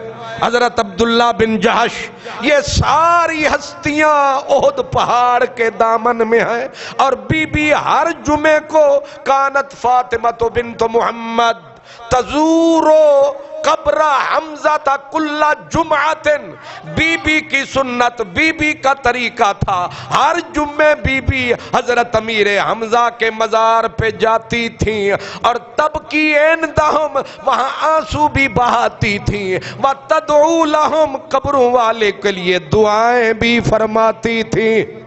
حضرت عبداللہ بن جہش. یہ ساری ہستیاں احد پہاڑ کے دامن میں ہیں. اور بی بی ہر جمعے کو کانت فاطمہ بنت محمد تزورو قبر حمزہ کل جمعۃ. بی بی کی سنت، بی بی کا طریقہ تھا، ہر جمعے بی بی حضرت امیر حمزہ کے مزار پہ جاتی تھیں اور تب کی عندہم وہاں آنسو بھی بہاتی تھیں. وتدعو لہم، قبروں والے کے لیے دعائیں بھی فرماتی تھیں.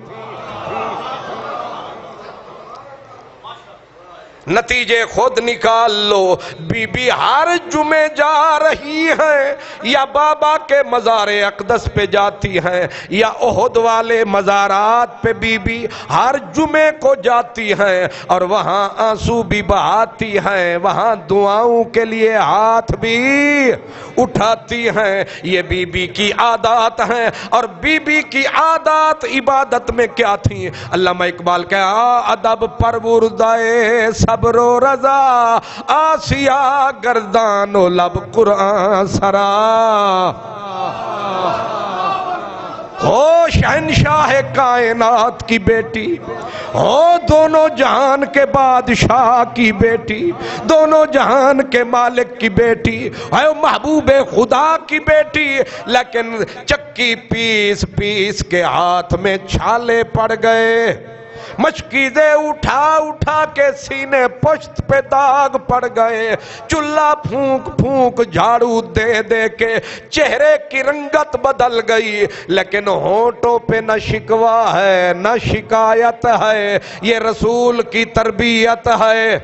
نتیجے خود نکال لو. بی بی ہر جمعے جا رہی ہیں، یا بابا کے مزار اقدس پہ جاتی ہیں یا احد والے مزارات پہ بی بی ہر جمعے کو جاتی ہیں اور وہاں آنسو بھی بہاتی ہیں، وہاں دعاؤں کے لیے ہاتھ بھی اٹھاتی ہیں. یہ بی بی کی عادات ہیں. اور بی بی کی عادات عبادت میں کیا تھیں؟ علامہ اقبال کہا ادب پروردہ صبر و رضا، آسیہ گردان و لب قرآن سرا. ہو شہنشاہ کائنات کی بیٹی، ہو دونوں جہان کے بادشاہ کی بیٹی، دونوں جہان کے مالک کی بیٹی، ہے محبوب خدا کی بیٹی، لیکن چکی پیس پیس کے ہاتھ میں چھالے پڑ گئے. مشکیزے اٹھا اٹھا کے سینے پشت پہ داغ پڑ گئے. چولہا پھونک پھونک جھاڑو دے دے کے چہرے کی رنگت بدل گئی، لیکن ہونٹوں پہ نہ شکوہ ہے نہ شکایت ہے. یہ رسول کی تربیت ہے.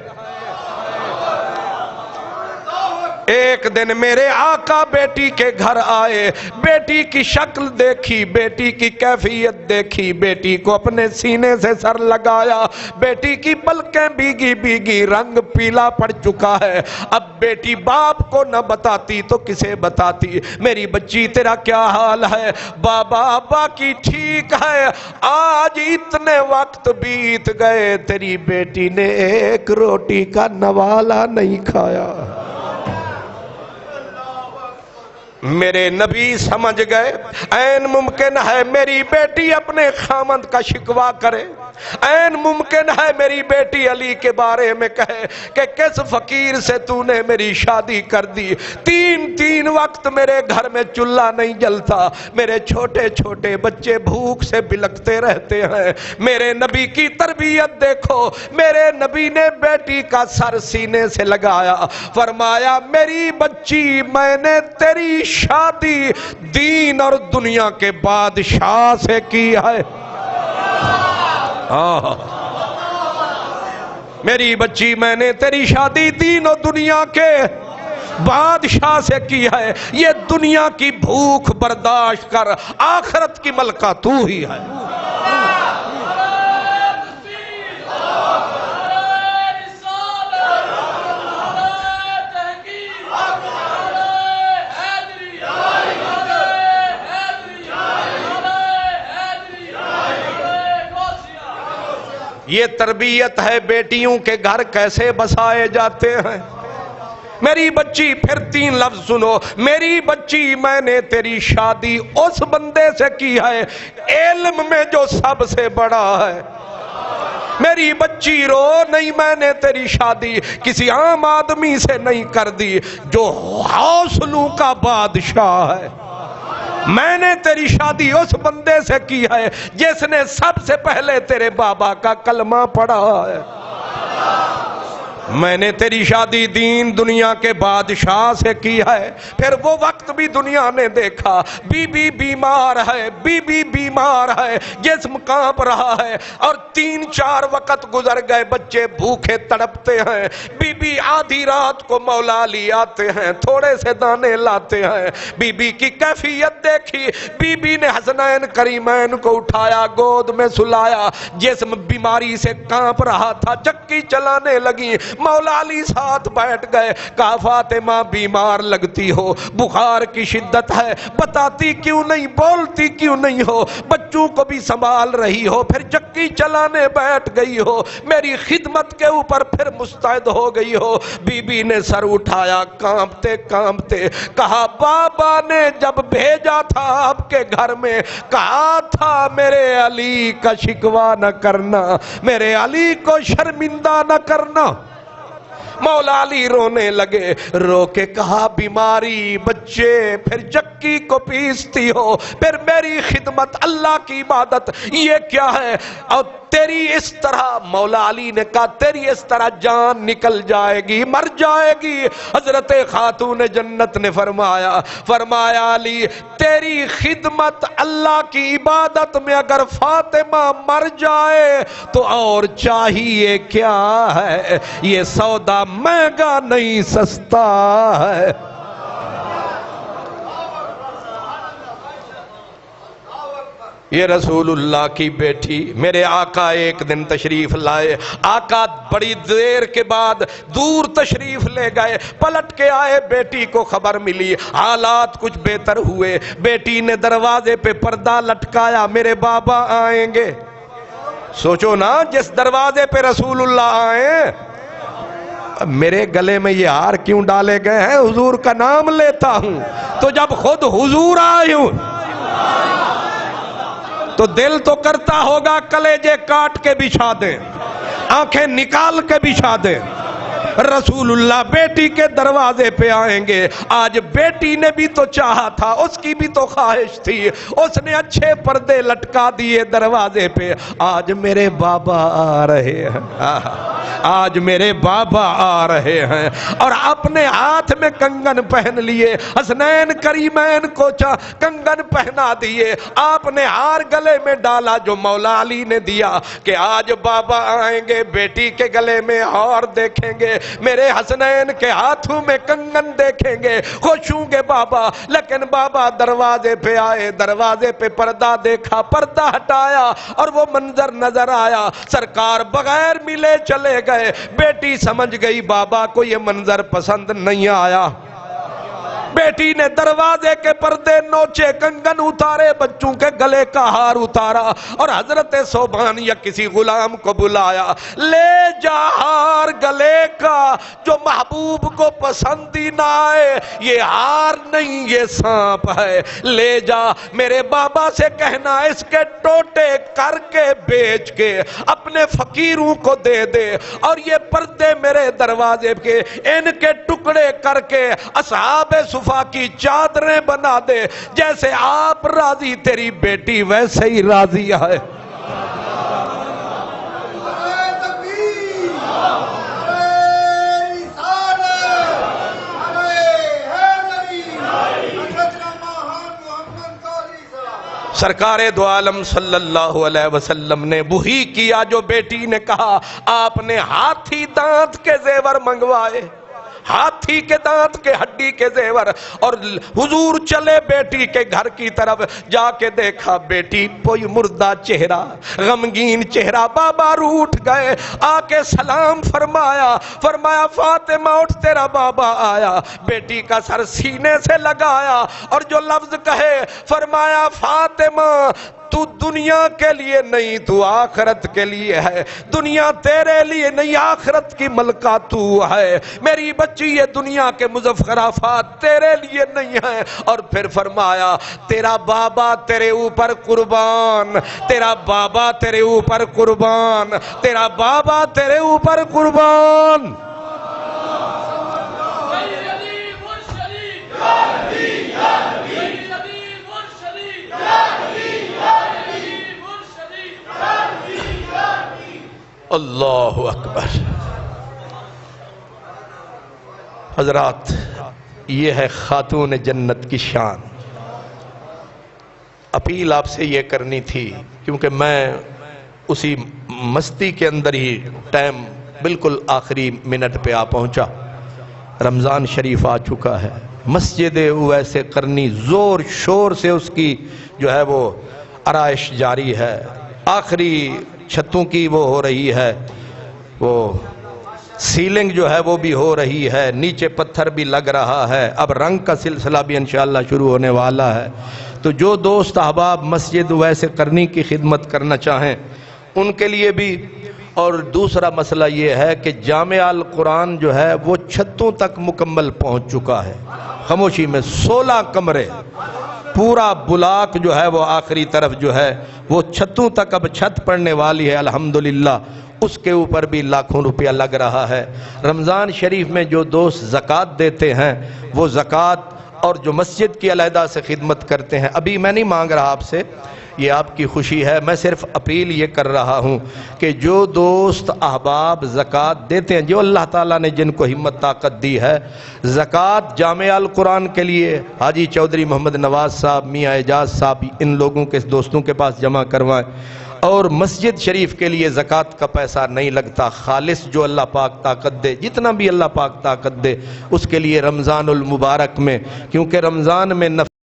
ایک دن میرے آقا بیٹی کے گھر آئے، بیٹی کی شکل دیکھی، بیٹی کی کیفیت دیکھی، بیٹی کو اپنے سینے سے سر لگایا. بیٹی کی پلکیں بھیگی بھیگی، رنگ پیلا پڑ چکا ہے. اب بیٹی باپ کو نہ بتاتی تو کسے بتاتی؟ میری بچی تیرا کیا حال ہے؟ بابا باقی ٹھیک ہے، آج اتنے وقت بیت گئے تیری بیٹی نے ایک روٹی کا نوالا نہیں کھایا. میرے نبی سمجھ گئے عین ممکن ہے میری بیٹی اپنے خامند کا شکوہ کرے، عین ممکن ہے میری بیٹی علی کے بارے میں کہے کہ کس فقیر سے تو نے میری شادی کر دی. تین وقت میرے گھر میں چولہا نہیں جلتا، میرے چھوٹے چھوٹے بچے بھوک سے بلکتے رہتے ہیں. میرے نبی کی تربیت دیکھو. میرے نبی نے بیٹی کا سر سینے سے لگایا، فرمایا میری بچی میں نے تیری شادی دین اور دنیا کے بادشاہ سے کی ہے. میری بچی میں نے تیری شادی دین اور دنیا کے بادشاہ سے کی ہے. یہ دنیا کی بھوک برداشت کر، آخرت کی ملکہ تو ہی ہے. یہ تربیت ہے بیٹیوں کے گھر کیسے بسائے جاتے ہیں. میری بچی، پھر 3 لفظ سنو. میری بچی میں نے تیری شادی اس بندے سے کی ہے علم میں جو سب سے بڑا ہے. میری بچی رو نہیں، میں نے تیری شادی کسی عام آدمی سے نہیں کر دی جو حوصلوں کا بادشاہ ہے. میں نے تیری شادی اس بندے سے کی ہے جس نے سب سے پہلے تیرے بابا کا کلمہ پڑھا ہے. میں نے تیری شادی دین دنیا کے بادشاہ سے کی ہے. پھر وہ وقت بھی دنیا نے دیکھا, بی بی بیمار ہے, بی بی بیمار ہے, جسم کانپ رہا ہے, اور 3-4 وقت گزر گئے, بچے بھوکے تڑپتے ہیں. بی بی آدھی رات کو مولا علی آتے ہیں, تھوڑے سے دانے لاتے ہیں. بی بی کی کیفیت دیکھی, بی بی نے حسنین کریمین کو اٹھایا, گود میں سلایا, جسم بیماری سے کانپ رہا تھا, چکی چلانے لگی. مولا علی ساتھ بیٹھ گئے, کہا فاطمہ بیمار لگتی ہو, بخار کی شدت ہے, بتاتی کیوں نہیں, بولتی کیوں نہیں ہو, بچوں کو بھی سنبھال رہی ہو, پھر چکی چلانے بیٹھ گئی ہو, میری خدمت کے اوپر پھر مستعد ہو گئی ہو. بی بی نے سر اٹھایا کانپتے کانپتے, کہا بابا نے جب بھیجا تھا آپ کے گھر میں, کہا تھا میرے علی کا شکوہ نہ کرنا, میرے علی کو شرمندہ نہ کرنا. مولا علی رونے لگے, رو کے کہا بیماری, بچے, پھر چکی کو پیستی ہو, پھر میری خدمت, اللہ کی عبادت, یہ کیا ہے؟ اور تیری اس طرح, مولا علی نے کہا تیری اس طرح جان نکل جائے گی, مر جائے گی. حضرت خاتون جنت نے فرمایا علی تیری خدمت, اللہ کی عبادت میں اگر فاطمہ مر جائے تو اور چاہیے کیا ہے؟ یہ سودا مہنگا نہیں سستا ہے. یہ رسول اللہ کی بیٹی, میرے آقا ایک دن تشریف لائے. آقا بڑی دیر کے بعد دور تشریف لے گئے, پلٹ کے آئے, بیٹی کو خبر ملی, حالات کچھ بہتر ہوئے. بیٹی نے دروازے پہ پردہ لٹکایا, میرے بابا آئیں گے. سوچو نا, جس دروازے پہ رسول اللہ آئیں, میرے گلے میں یہ ہار کیوں ڈالے گئے ہیں؟ حضور کا نام لیتا ہوں. تو جب خود حضور آئے ہوں تو دل تو کرتا ہوگا کلیجے کاٹ کے بچھا دیں, آنکھیں نکال کے بچھا دیں. رسول اللہ بیٹی کے دروازے پہ آئیں گے. آج بیٹی نے بھی تو چاہا تھا, اس کی بھی تو خواہش تھی, اس نے اچھے پردے لٹکا دیے دروازے پہ. آج میرے بابا آ رہے ہیں, آج میرے بابا آ رہے ہیں, اور اپنے ہاتھ میں کنگن پہن لیے. حسنین کریمین کو کنگن پہنا دیے. آپ نے ہار گلے میں ڈالا جو مولا علی نے دیا, کہ آج بابا آئیں گے, بیٹی کے گلے میں ہار دیکھیں گے, میرے حسنین کے ہاتھوں میں کنگن دیکھیں گے, خوش ہوں گے بابا. لیکن بابا دروازے پہ آئے, دروازے پہ پردہ دیکھا, پردہ ہٹایا, اور وہ منظر نظر آیا, سرکار بغیر ملے چلے گئے. بیٹی سمجھ گئی بابا کو یہ منظر پسند نہیں آیا. بیٹی نے دروازے کے پردے نوچے, کنگن اتارے, بچوں کے گلے کا ہار اتارا, اور حضرت صوبان یا کسی غلام کو بلایا, لے جا ہار گلے کا, جو محبوب کو پسند ہی نہ آئے. یہ ہار نہیں, یہ سانپ ہے, لے جا. میرے بابا سے کہنا اس کے ٹوٹے کر کے بیچ کے اپنے فقیروں کو دے دے, اور یہ پردے میرے دروازے کے ان کے ٹکڑے کر کے اصحاب صفا کی چادریں بنا دے. جیسے آپ راضی, تیری بیٹی ویسے ہی راضی ہے. سرکار دو عالم صلی اللہ علیہ وسلم نے وہی کیا جو بیٹی نے کہا. آپ نے ہاتھی دانت کے زیور منگوائے, ہاتھی کے دانت کے ہڈی کے زیور, اور حضور چلے بیٹی کے گھر کی طرف. جا کے دیکھا بیٹی کوئی مردہ چہرہ, غمگین چہرہ. بابا روٹھ گئے, آ کے سلام فرمایا, فرمایا فاطمہ اٹھ تیرا بابا آیا. بیٹی کا سر سینے سے لگایا, اور جو لفظ کہے فرمایا فاطمہ تو دنیا کے لیے نہیں, تو آخرت کے لیے ہے. دنیا تیرے لیے نہیں, آخرت کی ملکہ تو ہے. میری بچی یہ دنیا کے مظفرافات تیرے لیے نہیں ہے. اور پھر فرمایا تیرا بابا تیرے اوپر قربان, تیرا بابا تیرے اوپر قربان, تیرا بابا تیرے اوپر قربان. اللہ اکبر. حضرات، یہ ہے خاتون جنت کی شان۔ اپیل آپ سے یہ کرنی تھی کیونکہ میں اسی مستی کے اندر ہی ٹائم بالکل آخری منٹ پہ آ پہنچا۔ رمضان شریف آ چکا ہے، مسجد اویس قرنی زور شور سے اس کی جو ہے وہ آرائش جاری ہے، آخری چھتوں کی وہ ہو رہی ہے، وہ سیلنگ جو ہے وہ بھی ہو رہی ہے، نیچے پتھر بھی لگ رہا ہے، اب رنگ کا سلسلہ بھی انشاءاللہ شروع ہونے والا ہے۔ تو جو دوست احباب مسجد اویس قرنی کی خدمت کرنا چاہیں ان کے لیے بھی، اور دوسرا مسئلہ یہ ہے کہ جامعہ القرآن جو ہے وہ چھتوں تک مکمل پہنچ چکا ہے، خاموشی میں 16 کمرے، پورا بلاک جو ہے وہ آخری طرف جو ہے وہ چھتوں تک اب چھت پڑنے والی ہے الحمدللہ، اس کے اوپر بھی لاکھوں روپیہ لگ رہا ہے۔ رمضان شریف میں جو دوست زکوٰۃ دیتے ہیں وہ زکوٰۃ اور جو مسجد کی علیحدہ سے خدمت کرتے ہیں، ابھی میں نہیں مانگ رہا آپ سے، یہ آپ کی خوشی ہے، میں صرف اپیل یہ کر رہا ہوں کہ جو دوست احباب زکوٰۃ دیتے ہیں، جو اللہ تعالیٰ نے جن کو ہمت طاقت دی ہے، زکوٰۃ جامعہ القرآن کے لیے حاجی چودھری محمد نواز صاحب، میاں اعجاز صاحب، ان لوگوں کے دوستوں کے پاس جمع کروائیں، اور مسجد شریف کے لیے زکوٰۃ کا پیسہ نہیں لگتا، خالص جو اللہ پاک طاقت دے، جتنا بھی اللہ پاک طاقت دے، اس کے لیے رمضان المبارک میں، کیونکہ رمضان میں